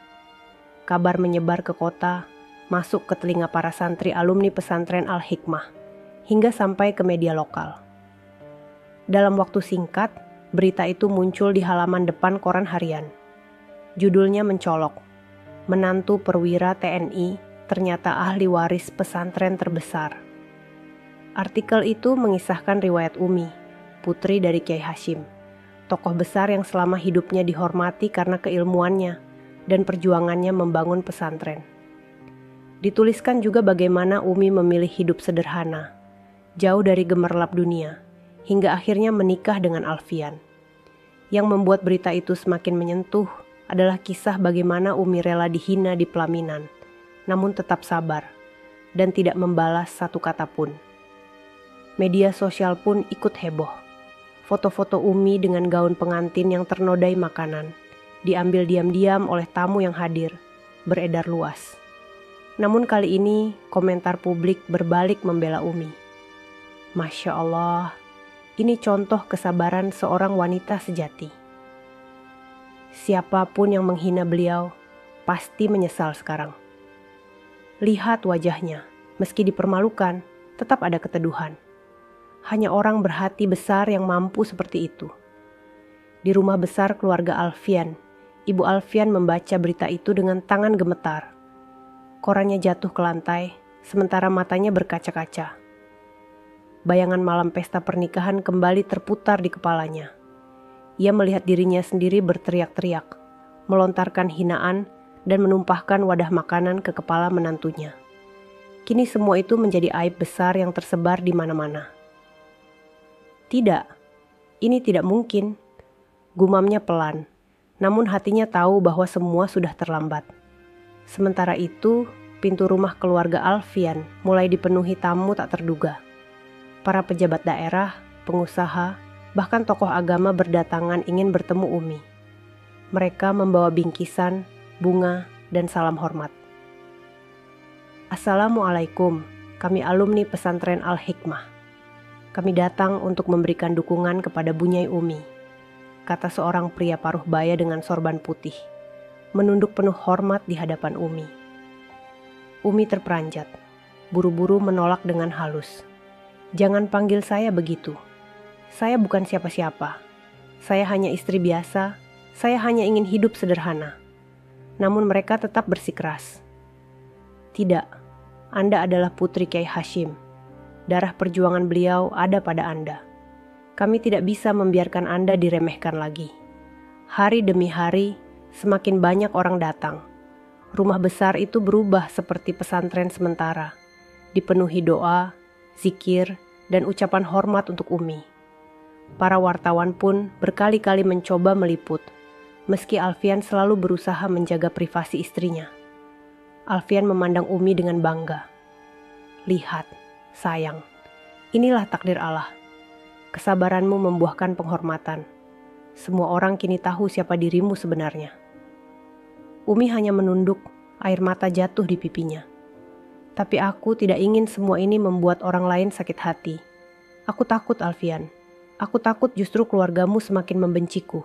Speaker 2: Kabar menyebar ke kota, masuk ke telinga para santri alumni pesantren Al-Hikmah, hingga sampai ke media lokal. Dalam waktu singkat, berita itu muncul di halaman depan koran harian. Judulnya mencolok, "Menantu perwira TNI ternyata ahli waris pesantren terbesar." Artikel itu mengisahkan riwayat Umi, putri dari Kiai Hashim, tokoh besar yang selama hidupnya dihormati karena keilmuannya dan perjuangannya membangun pesantren. Dituliskan juga bagaimana Umi memilih hidup sederhana, jauh dari gemerlap dunia, hingga akhirnya menikah dengan Alfian. Yang membuat berita itu semakin menyentuh adalah kisah bagaimana Umi rela dihina di pelaminan, namun tetap sabar dan tidak membalas satu kata pun. Media sosial pun ikut heboh. Foto-foto Umi dengan gaun pengantin yang ternodai makanan diambil diam-diam oleh tamu yang hadir, beredar luas. Namun kali ini komentar publik berbalik membela Umi. Masya Allah, ini contoh kesabaran seorang wanita sejati. Siapapun yang menghina beliau pasti menyesal sekarang. Lihat wajahnya, meski dipermalukan, tetap ada keteduhan. Hanya orang berhati besar yang mampu seperti itu. Di rumah besar keluarga Alfian, Ibu Alfian membaca berita itu dengan tangan gemetar. Korannya jatuh ke lantai, sementara matanya berkaca-kaca. Bayangan malam pesta pernikahan kembali terputar di kepalanya. Ia melihat dirinya sendiri berteriak-teriak, melontarkan hinaan, dan menumpahkan wadah makanan ke kepala menantunya. Kini semua itu menjadi aib besar yang tersebar di mana-mana. Tidak, ini tidak mungkin. Gumamnya pelan, namun hatinya tahu bahwa semua sudah terlambat. Sementara itu, pintu rumah keluarga Alfian mulai dipenuhi tamu tak terduga. Para pejabat daerah, pengusaha, bahkan tokoh agama berdatangan ingin bertemu Umi. Mereka membawa bingkisan, bunga, dan salam hormat. "Assalamualaikum, kami alumni pesantren Al-Hikmah. Kami datang untuk memberikan dukungan kepada Bunyai Umi," kata seorang pria paruh baya dengan sorban putih, menunduk penuh hormat di hadapan Umi. Umi terperanjat, buru-buru menolak dengan halus. "Jangan panggil saya begitu. Saya bukan siapa-siapa. Saya hanya istri biasa, saya hanya ingin hidup sederhana." Namun mereka tetap bersikeras. "Tidak, Anda adalah putri Kiai Hashim. Darah perjuangan beliau ada pada Anda. Kami tidak bisa membiarkan Anda diremehkan lagi. Hari demi hari, semakin banyak orang datang. Rumah besar itu berubah seperti pesantren sementara, dipenuhi doa, zikir, dan ucapan hormat untuk Umi. Para wartawan pun berkali-kali mencoba meliput, meski Alfian selalu berusaha menjaga privasi istrinya. Alfian memandang Umi dengan bangga. "Lihat, sayang, inilah takdir Allah. Kesabaranmu membuahkan penghormatan. Semua orang kini tahu siapa dirimu sebenarnya." Umi hanya menunduk, air mata jatuh di pipinya. "Tapi aku tidak ingin semua ini membuat orang lain sakit hati. Aku takut, Alfian. Aku takut justru keluargamu semakin membenciku."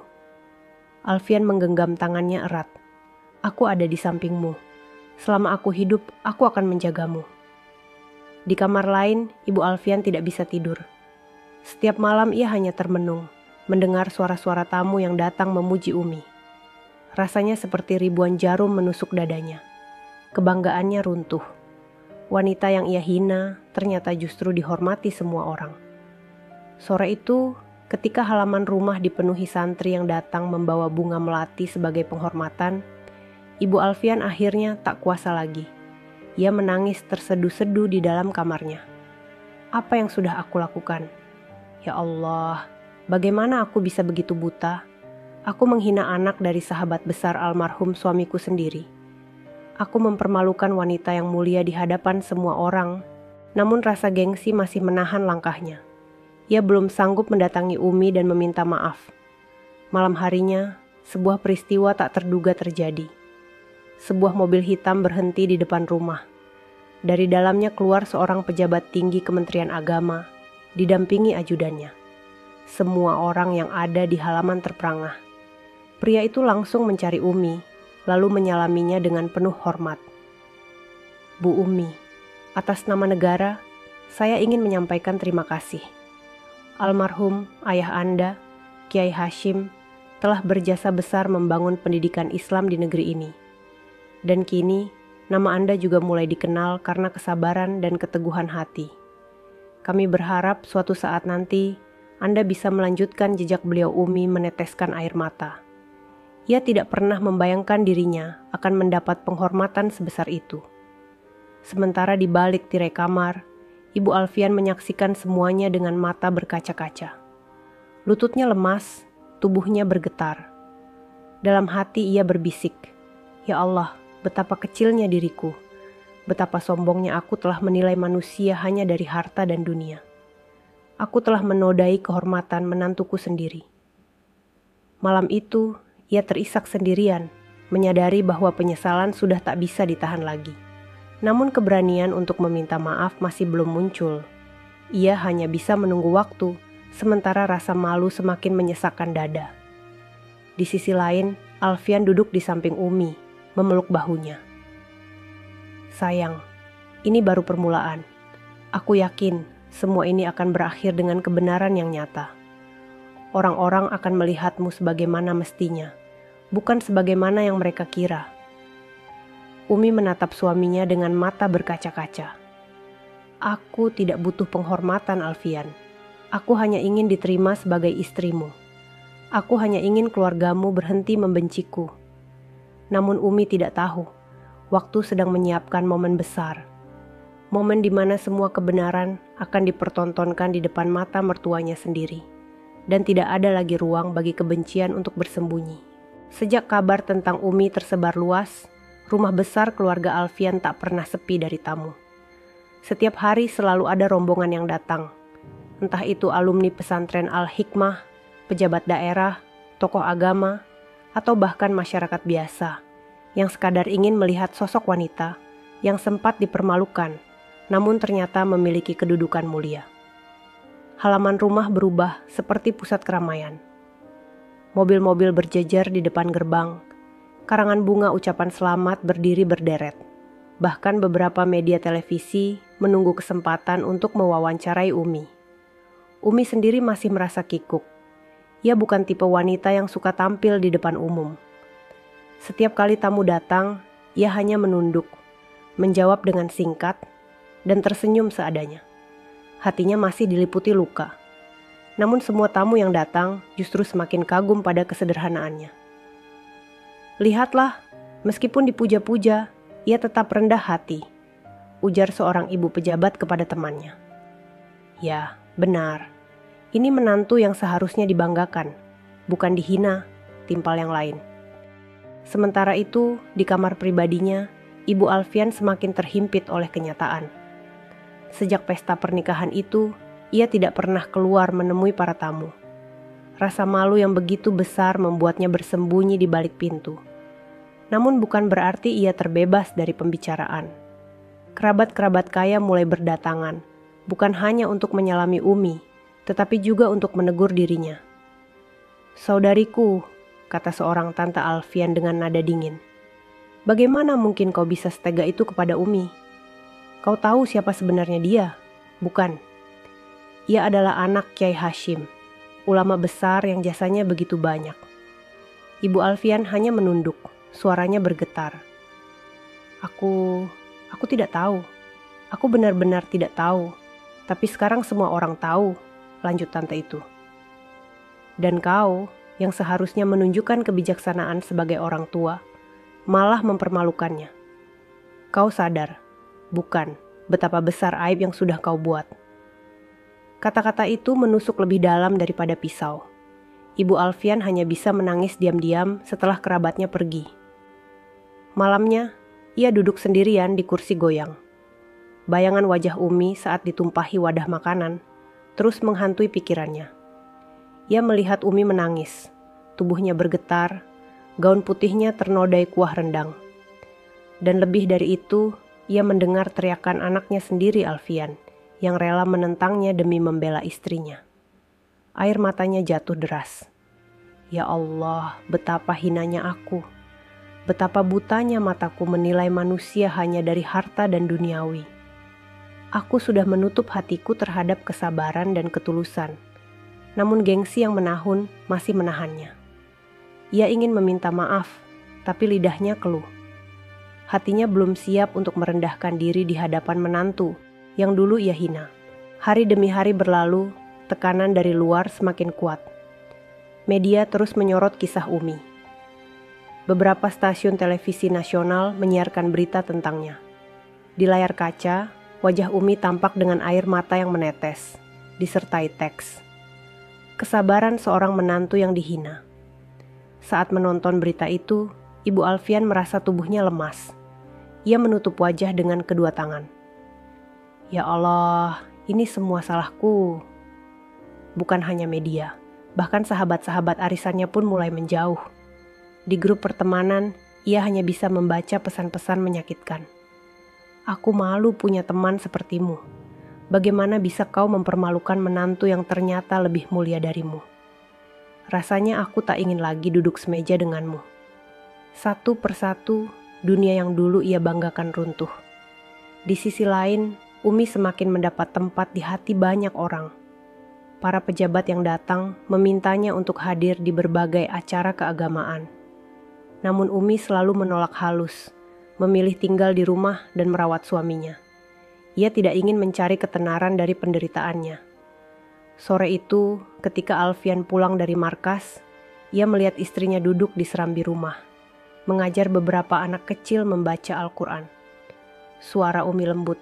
Speaker 2: Alfian menggenggam tangannya erat. "Aku ada di sampingmu. Selama aku hidup, aku akan menjagamu." Di kamar lain, Ibu Alfian tidak bisa tidur. Setiap malam ia hanya termenung, mendengar suara-suara tamu yang datang memuji Umi. Rasanya seperti ribuan jarum menusuk dadanya. Kebanggaannya runtuh. Wanita yang ia hina ternyata justru dihormati semua orang. Sore itu, ketika halaman rumah dipenuhi santri yang datang membawa bunga melati sebagai penghormatan, Ibu Alfian akhirnya tak kuasa lagi. Ia menangis terseduh-seduh di dalam kamarnya. "Apa yang sudah aku lakukan? Ya Allah, bagaimana aku bisa begitu buta? Aku menghina anak dari sahabat besar almarhum suamiku sendiri. Aku mempermalukan wanita yang mulia di hadapan semua orang, namun rasa gengsi masih menahan langkahnya. Ia belum sanggup mendatangi Umi dan meminta maaf. Malam harinya, sebuah peristiwa tak terduga terjadi. Sebuah mobil hitam berhenti di depan rumah. Dari dalamnya keluar seorang pejabat tinggi Kementerian Agama, didampingi ajudannya. Semua orang yang ada di halaman terperangah. Pria itu langsung mencari Umi, lalu menyalaminya dengan penuh hormat. Bu Umi, atas nama negara, saya ingin menyampaikan terima kasih. Almarhum ayah Anda, Kiai Hashim, telah berjasa besar membangun pendidikan Islam di negeri ini. Dan kini, nama Anda juga mulai dikenal karena kesabaran dan keteguhan hati. Kami berharap suatu saat nanti, Anda bisa melanjutkan jejak beliau. Umi meneteskan air mata. Ia tidak pernah membayangkan dirinya akan mendapat penghormatan sebesar itu. Sementara di balik tirai kamar, Ibu Alfian menyaksikan semuanya dengan mata berkaca-kaca. Lututnya lemas, tubuhnya bergetar. Dalam hati ia berbisik, "Ya Allah, betapa kecilnya diriku. Betapa sombongnya aku telah menilai manusia hanya dari harta dan dunia. Aku telah menodai kehormatan menantuku sendiri." Malam itu, ia terisak sendirian, menyadari bahwa penyesalan sudah tak bisa ditahan lagi. Namun keberanian untuk meminta maaf masih belum muncul. Ia hanya bisa menunggu waktu, sementara rasa malu semakin menyesakkan dada. Di sisi lain, Alfian duduk di samping Umi, memeluk bahunya. "Sayang, ini baru permulaan. Aku yakin semua ini akan berakhir dengan kebenaran yang nyata. Orang-orang akan melihatmu sebagaimana mestinya, bukan sebagaimana yang mereka kira." Umi menatap suaminya dengan mata berkaca-kaca. "Aku tidak butuh penghormatan, Alfian. Aku hanya ingin diterima sebagai istrimu. Aku hanya ingin keluargamu berhenti membenciku." Namun Umi tidak tahu, waktu sedang menyiapkan momen besar. Momen di mana semua kebenaran akan dipertontonkan di depan mata mertuanya sendiri. Dan tidak ada lagi ruang bagi kebencian untuk bersembunyi. Sejak kabar tentang Umi tersebar luas, rumah besar keluarga Alfian tak pernah sepi dari tamu. Setiap hari selalu ada rombongan yang datang. Entah itu alumni pesantren Al-Hikmah, pejabat daerah, tokoh agama, atau bahkan masyarakat biasa yang sekadar ingin melihat sosok wanita yang sempat dipermalukan, namun ternyata memiliki kedudukan mulia. Halaman rumah berubah seperti pusat keramaian. Mobil-mobil berjejer di depan gerbang. Karangan bunga ucapan selamat berdiri berderet. Bahkan beberapa media televisi menunggu kesempatan untuk mewawancarai Umi. Umi sendiri masih merasa kikuk. Ia bukan tipe wanita yang suka tampil di depan umum. Setiap kali tamu datang, ia hanya menunduk, menjawab dengan singkat, dan tersenyum seadanya. Hatinya masih diliputi luka. Namun semua tamu yang datang justru semakin kagum pada kesederhanaannya. "Lihatlah, meskipun dipuja-puja, ia tetap rendah hati," ujar seorang ibu pejabat kepada temannya. "Ya, benar. Ini menantu yang seharusnya dibanggakan, bukan dihina," timpal yang lain. Sementara itu, di kamar pribadinya, Ibu Alfian semakin terhimpit oleh kenyataan. Sejak pesta pernikahan itu, ia tidak pernah keluar menemui para tamu. Rasa malu yang begitu besar membuatnya bersembunyi di balik pintu. Namun bukan berarti ia terbebas dari pembicaraan. Kerabat-kerabat kaya mulai berdatangan, bukan hanya untuk menyalami Umi, tetapi juga untuk menegur dirinya. "Saudariku," kata seorang tante Alfian dengan nada dingin. "Bagaimana mungkin kau bisa setega itu kepada Umi? Kau tahu siapa sebenarnya dia, bukan? Ia adalah anak Kiai Hashim, ulama besar yang jasanya begitu banyak." Ibu Alfian hanya menunduk. Suaranya bergetar. Aku tidak tahu. Aku benar-benar tidak tahu. Tapi sekarang semua orang tahu," lanjut tante itu. "Dan kau, yang seharusnya menunjukkan kebijaksanaan sebagai orang tua, malah mempermalukannya. Kau sadar, bukan, betapa besar aib yang sudah kau buat." Kata-kata itu menusuk lebih dalam daripada pisau. Ibu Alfian hanya bisa menangis diam-diam setelah kerabatnya pergi. Malamnya, ia duduk sendirian di kursi goyang. Bayangan wajah Umi saat ditumpahi wadah makanan terus menghantui pikirannya. Ia melihat Umi menangis, tubuhnya bergetar, gaun putihnya ternodai kuah rendang. Dan lebih dari itu, ia mendengar teriakan anaknya sendiri, Alfian, yang rela menentangnya demi membela istrinya. Air matanya jatuh deras. Ya Allah, betapa hinanya aku. Betapa butanya mataku menilai manusia hanya dari harta dan duniawi. Aku sudah menutup hatiku terhadap kesabaran dan ketulusan. Namun gengsi yang menahun masih menahannya. Ia ingin meminta maaf, tapi lidahnya keluh. Hatinya belum siap untuk merendahkan diri di hadapan menantu yang dulu ia hina. Hari demi hari berlalu, tekanan dari luar semakin kuat. Media terus menyorot kisah Umi. Beberapa stasiun televisi nasional menyiarkan berita tentangnya. Di layar kaca, wajah Umi tampak dengan air mata yang menetes, disertai teks. Kesabaran seorang menantu yang dihina. Saat menonton berita itu, Ibu Alfian merasa tubuhnya lemas. Ia menutup wajah dengan kedua tangan. Ya Allah, ini semua salahku. Bukan hanya media, bahkan sahabat-sahabat arisannya pun mulai menjauh. Di grup pertemanan, ia hanya bisa membaca pesan-pesan menyakitkan. Aku malu punya teman sepertimu. Bagaimana bisa kau mempermalukan menantu yang ternyata lebih mulia darimu? Rasanya aku tak ingin lagi duduk semeja denganmu. Satu persatu, dunia yang dulu ia banggakan runtuh. Di sisi lain, Umi semakin mendapat tempat di hati banyak orang. Para pejabat yang datang memintanya untuk hadir di berbagai acara keagamaan. Namun Umi selalu menolak halus, memilih tinggal di rumah dan merawat suaminya. Ia tidak ingin mencari ketenaran dari penderitaannya. Sore itu, ketika Alfian pulang dari markas, ia melihat istrinya duduk di serambi rumah, mengajar beberapa anak kecil membaca Al-Quran. Suara Umi lembut,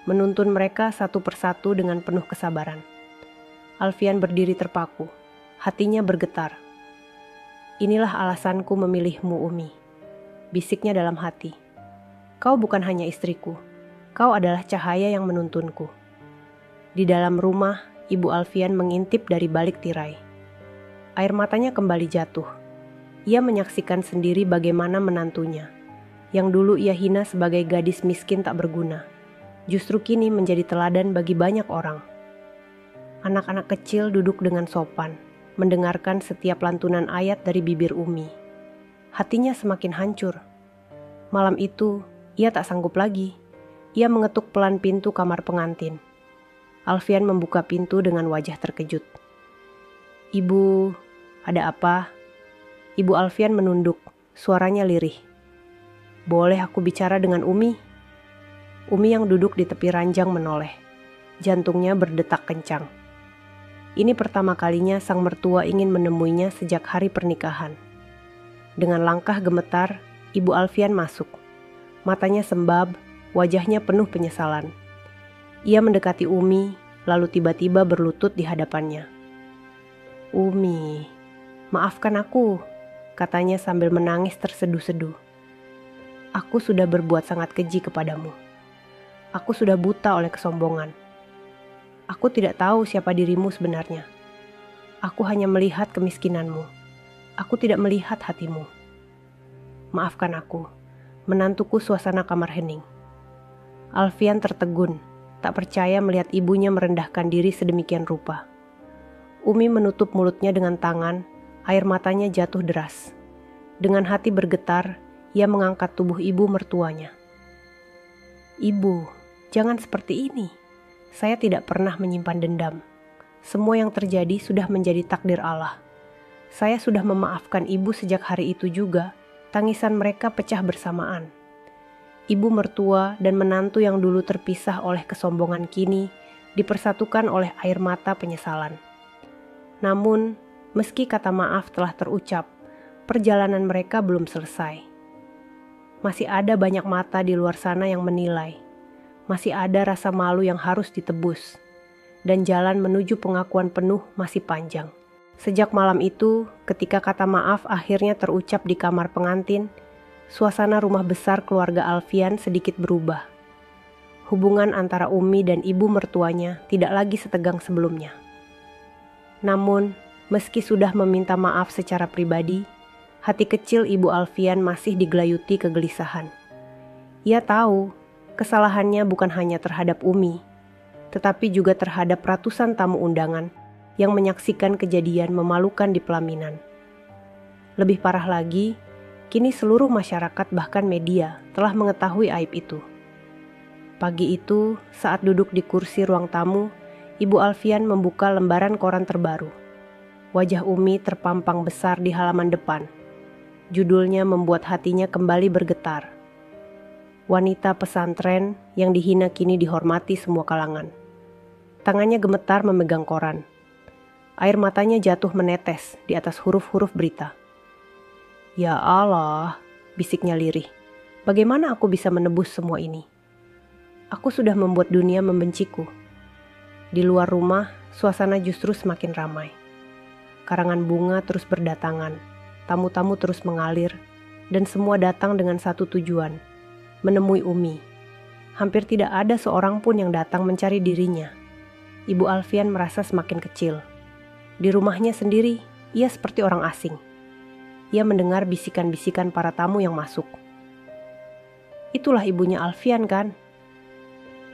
Speaker 2: menuntun mereka satu persatu dengan penuh kesabaran. Alfian berdiri terpaku, hatinya bergetar. Inilah alasanku memilihmu, Umi, bisiknya dalam hati. Kau bukan hanya istriku, kau adalah cahaya yang menuntunku. Di dalam rumah, Ibu Alfian mengintip dari balik tirai. Air matanya kembali jatuh. Ia menyaksikan sendiri bagaimana menantunya, yang dulu ia hina sebagai gadis miskin tak berguna, justru kini menjadi teladan bagi banyak orang. Anak-anak kecil duduk dengan sopan, mendengarkan setiap lantunan ayat dari bibir Umi. Hatinya semakin hancur. Malam itu, ia tak sanggup lagi. Ia mengetuk pelan pintu kamar pengantin. Alfian membuka pintu dengan wajah terkejut. Ibu, ada apa? Ibu Alfian menunduk, suaranya lirih. Boleh aku bicara dengan Umi? Umi yang duduk di tepi ranjang menoleh. Jantungnya berdetak kencang. Ini pertama kalinya sang mertua ingin menemuinya sejak hari pernikahan. Dengan langkah gemetar, Ibu Alfian masuk. Matanya sembab, wajahnya penuh penyesalan. Ia mendekati Umi, lalu tiba-tiba berlutut di hadapannya. Umi, maafkan aku, katanya sambil menangis terseduh-seduh. Aku sudah berbuat sangat keji kepadamu. Aku sudah buta oleh kesombongan. Aku tidak tahu siapa dirimu sebenarnya. Aku hanya melihat kemiskinanmu. Aku tidak melihat hatimu. Maafkan aku, menantuku suasana kamar hening. Alfian tertegun, tak percaya melihat ibunya merendahkan diri sedemikian rupa. Umi menutup mulutnya dengan tangan, air matanya jatuh deras. Dengan hati bergetar, ia mengangkat tubuh ibu mertuanya. Ibu, jangan seperti ini. Saya tidak pernah menyimpan dendam. Semua yang terjadi sudah menjadi takdir Allah. Saya sudah memaafkan ibu sejak hari itu juga. Tangisan mereka pecah bersamaan. Ibu mertua dan menantu yang dulu terpisah oleh kesombongan kini dipersatukan oleh air mata penyesalan. Namun, meski kata maaf telah terucap, perjalanan mereka belum selesai. Masih ada banyak mata di luar sana yang menilai. Masih ada rasa malu yang harus ditebus. Dan jalan menuju pengakuan penuh masih panjang. Sejak malam itu, ketika kata maaf akhirnya terucap di kamar pengantin, suasana rumah besar keluarga Alfian sedikit berubah. Hubungan antara Umi dan ibu mertuanya tidak lagi setegang sebelumnya. Namun, meski sudah meminta maaf secara pribadi, hati kecil Ibu Alfian masih digelayuti kegelisahan. Ia tahu kesalahannya bukan hanya terhadap Umi, tetapi juga terhadap ratusan tamu undangan yang menyaksikan kejadian memalukan di pelaminan. Lebih parah lagi, kini seluruh masyarakat bahkan media telah mengetahui aib itu. Pagi itu, saat duduk di kursi ruang tamu, Ibu Alfian membuka lembaran koran terbaru. Wajah Umi terpampang besar di halaman depan. Judulnya membuat hatinya kembali bergetar. Wanita pesantren yang dihina kini dihormati semua kalangan. Tangannya gemetar memegang koran. Air matanya jatuh menetes di atas huruf-huruf berita. Ya Allah, bisiknya lirih. Bagaimana aku bisa menebus semua ini? Aku sudah membuat dunia membenciku. Di luar rumah, suasana justru semakin ramai. Karangan bunga terus berdatangan, tamu-tamu terus mengalir, dan semua datang dengan satu tujuan, menemui Umi. Hampir tidak ada seorang pun yang datang mencari dirinya. Ibu Alfian merasa semakin kecil. Di rumahnya sendiri, ia seperti orang asing. Ia mendengar bisikan-bisikan para tamu yang masuk. Itulah ibunya Alfian kan?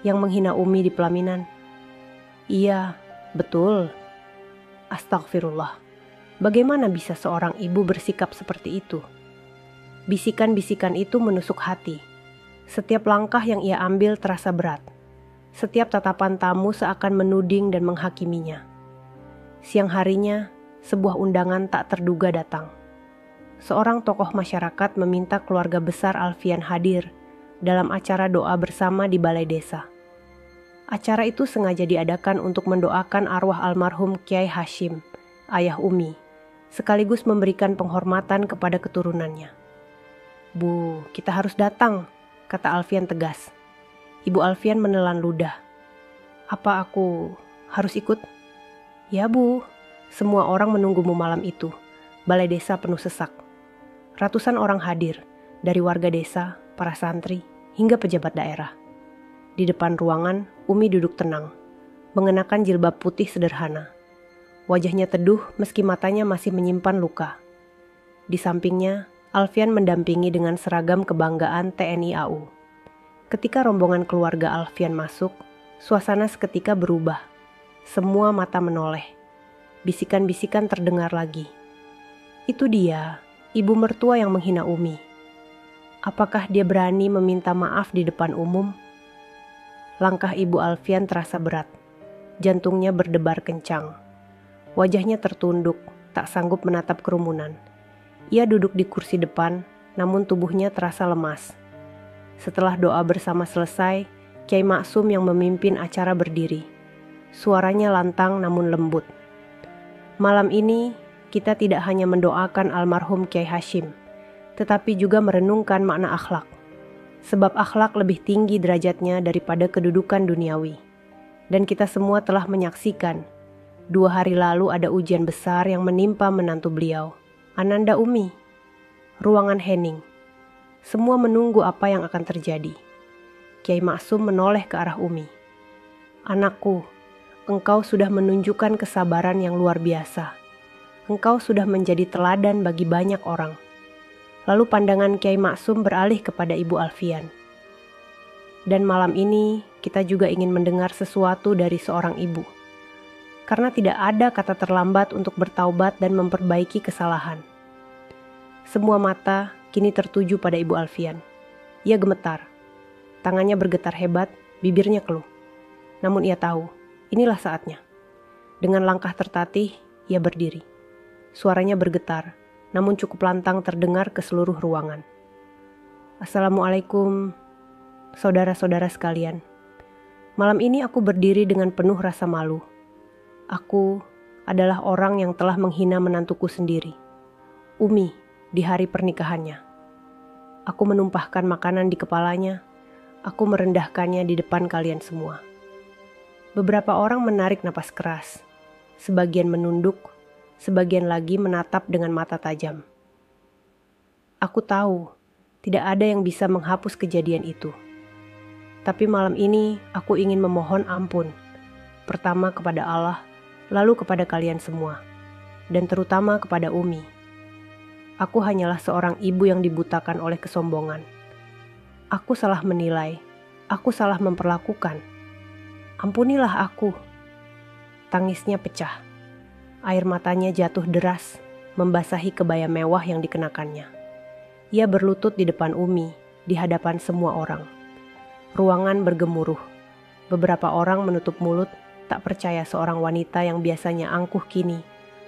Speaker 2: Yang menghina Umi di pelaminan. Iya, betul. Astagfirullah. Bagaimana bisa seorang ibu bersikap seperti itu? Bisikan-bisikan itu menusuk hati. Setiap langkah yang ia ambil terasa berat. Setiap tatapan tamu seakan menuding dan menghakiminya. Siang harinya, sebuah undangan tak terduga datang. Seorang tokoh masyarakat meminta keluarga besar Alfian hadir dalam acara doa bersama di balai desa. Acara itu sengaja diadakan untuk mendoakan arwah almarhum Kiai Hashim, ayah Umi, sekaligus memberikan penghormatan kepada keturunannya. Bu, kita harus datang, kata Alfian tegas. Ibu Alfian menelan ludah. Apa aku harus ikut? Ya Bu, semua orang menunggumu malam itu. Balai desa penuh sesak. Ratusan orang hadir, dari warga desa, para santri, hingga pejabat daerah. Di depan ruangan, Umi duduk tenang, mengenakan jilbab putih sederhana. Wajahnya teduh meski matanya masih menyimpan luka. Di sampingnya, Alfian mendampingi dengan seragam kebanggaan TNI AU. Ketika rombongan keluarga Alfian masuk, suasana seketika berubah. Semua mata menoleh. Bisikan-bisikan terdengar lagi. Itu dia, ibu mertua yang menghina Umi. Apakah dia berani meminta maaf di depan umum? Langkah Ibu Alfian terasa berat. Jantungnya berdebar kencang. Wajahnya tertunduk, tak sanggup menatap kerumunan. Ia duduk di kursi depan, namun tubuhnya terasa lemas. Setelah doa bersama selesai, Kiai Maksum yang memimpin acara berdiri. Suaranya lantang namun lembut. Malam ini, kita tidak hanya mendoakan almarhum Kiai Hashim, tetapi juga merenungkan makna akhlak. Sebab akhlak lebih tinggi derajatnya daripada kedudukan duniawi. Dan kita semua telah menyaksikan, 2 hari lalu ada ujian besar yang menimpa menantu beliau, Ananda Umi. Ruangan hening. Semua menunggu apa yang akan terjadi. Kiai Maksum menoleh ke arah Umi. Anakku, engkau sudah menunjukkan kesabaran yang luar biasa. Engkau sudah menjadi teladan bagi banyak orang. Lalu pandangan Kiai Maksum beralih kepada Ibu Alfian. Dan malam ini kita juga ingin mendengar sesuatu dari seorang ibu. Karena tidak ada kata terlambat untuk bertaubat dan memperbaiki kesalahan. Semua mata kini tertuju pada Ibu Alfian. Ia gemetar. Tangannya bergetar hebat, bibirnya keluh. Namun ia tahu, inilah saatnya. Dengan langkah tertatih, ia berdiri. Suaranya bergetar, namun cukup lantang terdengar ke seluruh ruangan. Assalamualaikum, saudara-saudara sekalian. Malam ini aku berdiri dengan penuh rasa malu. Aku adalah orang yang telah menghina menantuku sendiri, Umi, di hari pernikahannya. Aku menumpahkan makanan di kepalanya, aku merendahkannya di depan kalian semua. Beberapa orang menarik napas keras, sebagian menunduk, sebagian lagi menatap dengan mata tajam. Aku tahu, tidak ada yang bisa menghapus kejadian itu. Tapi malam ini aku ingin memohon ampun. Pertama kepada Allah, lalu kepada kalian semua. Dan terutama kepada Umi. Aku hanyalah seorang ibu yang dibutakan oleh kesombongan. Aku salah menilai, aku salah memperlakukan. Ampunilah aku. Tangisnya pecah. Air matanya jatuh deras, membasahi kebaya mewah yang dikenakannya. Ia berlutut di depan Umi, di hadapan semua orang. Ruangan bergemuruh. Beberapa orang menutup mulut, tak percaya seorang wanita yang biasanya angkuh kini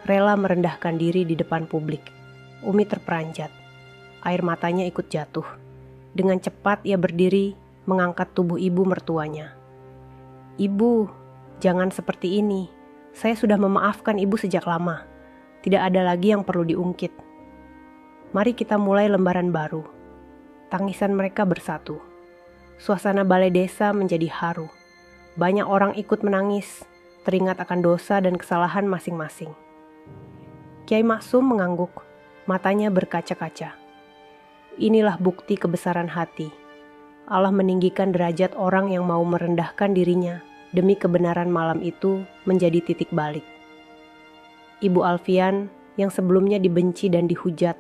Speaker 2: rela merendahkan diri di depan publik. Umi terperanjat. Air matanya ikut jatuh. Dengan cepat ia berdiri, mengangkat tubuh ibu mertuanya. "Ibu, jangan seperti ini. Saya sudah memaafkan ibu sejak lama. Tidak ada lagi yang perlu diungkit. Mari kita mulai lembaran baru." Tangisan mereka bersatu. Suasana balai desa menjadi haru. Banyak orang ikut menangis, teringat akan dosa dan kesalahan masing-masing. Kiai Maksum mengangguk, matanya berkaca-kaca. Inilah bukti kebesaran hati. Allah meninggikan derajat orang yang mau merendahkan dirinya demi kebenaran malam itu menjadi titik balik. Ibu Alfian yang sebelumnya dibenci dan dihujat,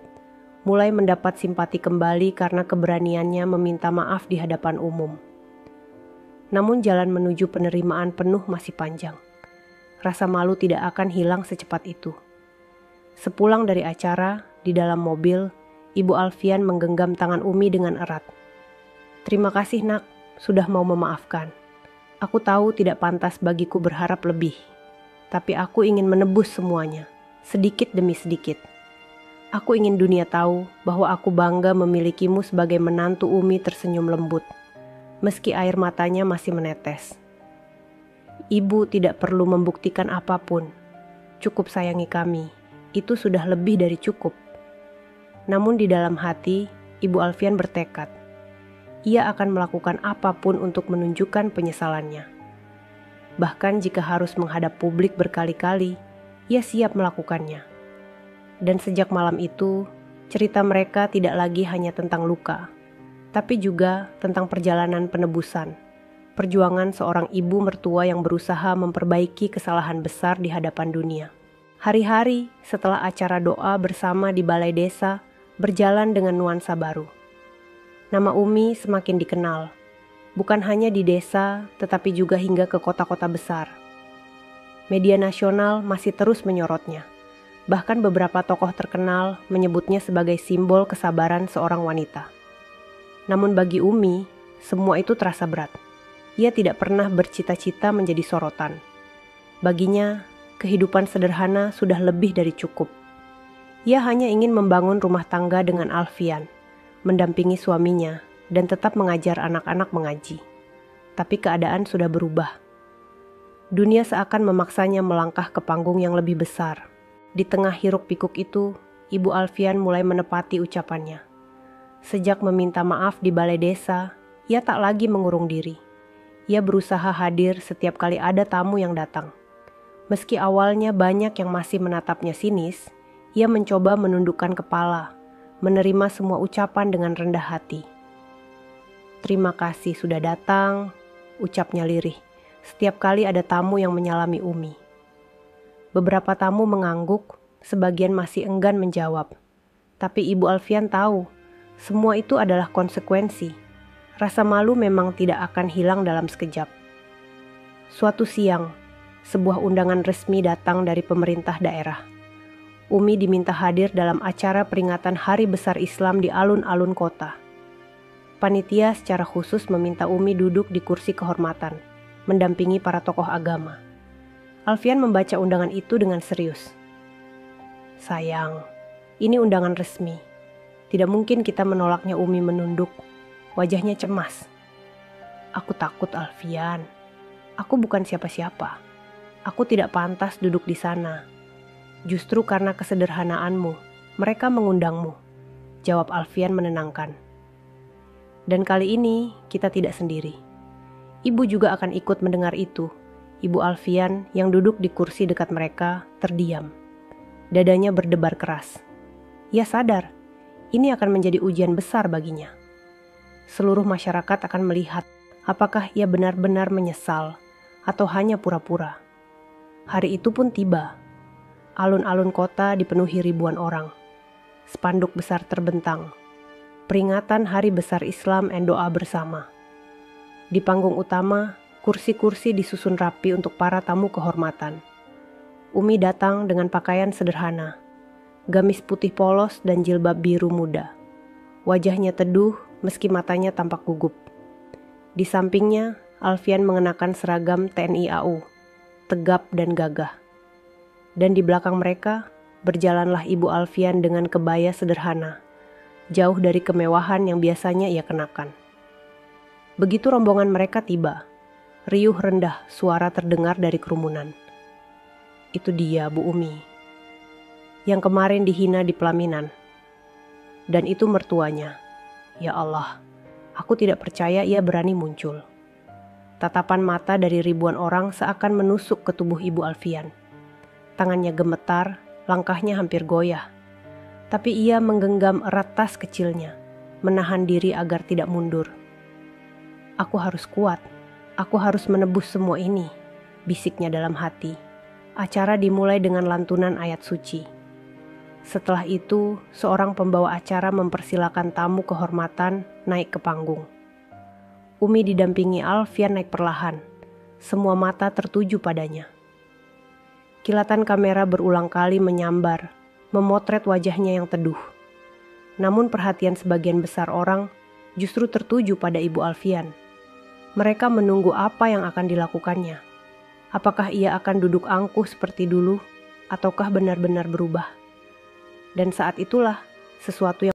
Speaker 2: mulai mendapat simpati kembali karena keberaniannya meminta maaf di hadapan umum. Namun jalan menuju penerimaan penuh masih panjang. Rasa malu tidak akan hilang secepat itu. Sepulang dari acara, di dalam mobil, Ibu Alfian menggenggam tangan Umi dengan erat. "Terima kasih nak, sudah mau memaafkan. Aku tahu tidak pantas bagiku berharap lebih. Tapi aku ingin menebus semuanya, sedikit demi sedikit. Aku ingin dunia tahu bahwa aku bangga memilikimu sebagai menantu." Umi tersenyum lembut, meski air matanya masih menetes. "Ibu tidak perlu membuktikan apapun. Cukup sayangi kami. Itu sudah lebih dari cukup." Namun di dalam hati, Ibu Alfian bertekad. Ia akan melakukan apapun untuk menunjukkan penyesalannya. Bahkan jika harus menghadap publik berkali-kali, ia siap melakukannya. Dan sejak malam itu, cerita mereka tidak lagi hanya tentang luka, tapi juga tentang perjalanan penebusan, perjuangan seorang ibu mertua yang berusaha memperbaiki kesalahan besar di hadapan dunia. Hari-hari setelah acara doa bersama di balai desa berjalan dengan nuansa baru. Nama Umi semakin dikenal, bukan hanya di desa tetapi juga hingga ke kota-kota besar. Media nasional masih terus menyorotnya. Bahkan beberapa tokoh terkenal menyebutnya sebagai simbol kesabaran seorang wanita. Namun bagi Umi, semua itu terasa berat. Ia tidak pernah bercita-cita menjadi sorotan. Baginya, kehidupan sederhana sudah lebih dari cukup. Ia hanya ingin membangun rumah tangga dengan Alfian, mendampingi suaminya, dan tetap mengajar anak-anak mengaji. Tapi keadaan sudah berubah. Dunia seakan memaksanya melangkah ke panggung yang lebih besar. Di tengah hiruk-pikuk itu, Ibu Alfian mulai menepati ucapannya. Sejak meminta maaf di balai desa, ia tak lagi mengurung diri. Ia berusaha hadir setiap kali ada tamu yang datang. Meski awalnya banyak yang masih menatapnya sinis, ia mencoba menundukkan kepala, menerima semua ucapan dengan rendah hati. "Terima kasih sudah datang," ucapnya lirih, setiap kali ada tamu yang menyalami Umi. Beberapa tamu mengangguk, sebagian masih enggan menjawab. Tapi Ibu Alfian tahu, semua itu adalah konsekuensi. Rasa malu memang tidak akan hilang dalam sekejap. Suatu siang, sebuah undangan resmi datang dari pemerintah daerah. Umi diminta hadir dalam acara peringatan Hari Besar Islam di alun-alun kota. Panitia secara khusus meminta Umi duduk di kursi kehormatan, mendampingi para tokoh agama. Alfian membaca undangan itu dengan serius. "Sayang, ini undangan resmi. Tidak mungkin kita menolaknya." Umi menunduk, wajahnya cemas. "Aku takut Alfian. Aku bukan siapa-siapa. Aku tidak pantas duduk di sana. Justru karena kesederhanaanmu, mereka mengundangmu," jawab Alfian menenangkan. "Dan kali ini kita tidak sendiri. Ibu juga akan ikut mendengar itu." Ibu Alfian yang duduk di kursi dekat mereka terdiam. Dadanya berdebar keras. Ia sadar, ini akan menjadi ujian besar baginya. Seluruh masyarakat akan melihat apakah ia benar-benar menyesal atau hanya pura-pura. Hari itu pun tiba. Alun-alun kota dipenuhi ribuan orang. Spanduk besar terbentang. Peringatan Hari Besar Islam dan doa bersama. Di panggung utama, kursi-kursi disusun rapi untuk para tamu kehormatan. Umi datang dengan pakaian sederhana. gamis putih polos dan jilbab biru muda. Wajahnya teduh meski matanya tampak gugup. Di sampingnya, Alfian mengenakan seragam TNI AU, tegap dan gagah. Dan di belakang mereka, berjalanlah Ibu Alfian dengan kebaya sederhana, jauh dari kemewahan yang biasanya ia kenakan. Begitu rombongan mereka tiba, riuh rendah suara terdengar dari kerumunan. Itu dia Bu Umi, yang kemarin dihina di pelaminan. Dan itu mertuanya. Ya Allah, aku tidak percaya ia berani muncul. Tatapan mata dari ribuan orang seakan menusuk ke tubuh Ibu Alfian. Tangannya gemetar, langkahnya hampir goyah. Tapi ia menggenggam erat tas kecilnya, menahan diri agar tidak mundur. Aku harus kuat, aku harus menebus semua ini, bisiknya dalam hati. Acara dimulai dengan lantunan ayat suci. Setelah itu, seorang pembawa acara mempersilakan tamu kehormatan naik ke panggung. Umi didampingi Alfian naik perlahan, semua mata tertuju padanya. Kilatan kamera berulang kali menyambar, memotret wajahnya yang teduh. Namun perhatian sebagian besar orang justru tertuju pada Ibu Alfian. Mereka menunggu apa yang akan dilakukannya. Apakah ia akan duduk angkuh seperti dulu, ataukah benar-benar berubah? Dan saat itulah sesuatu yang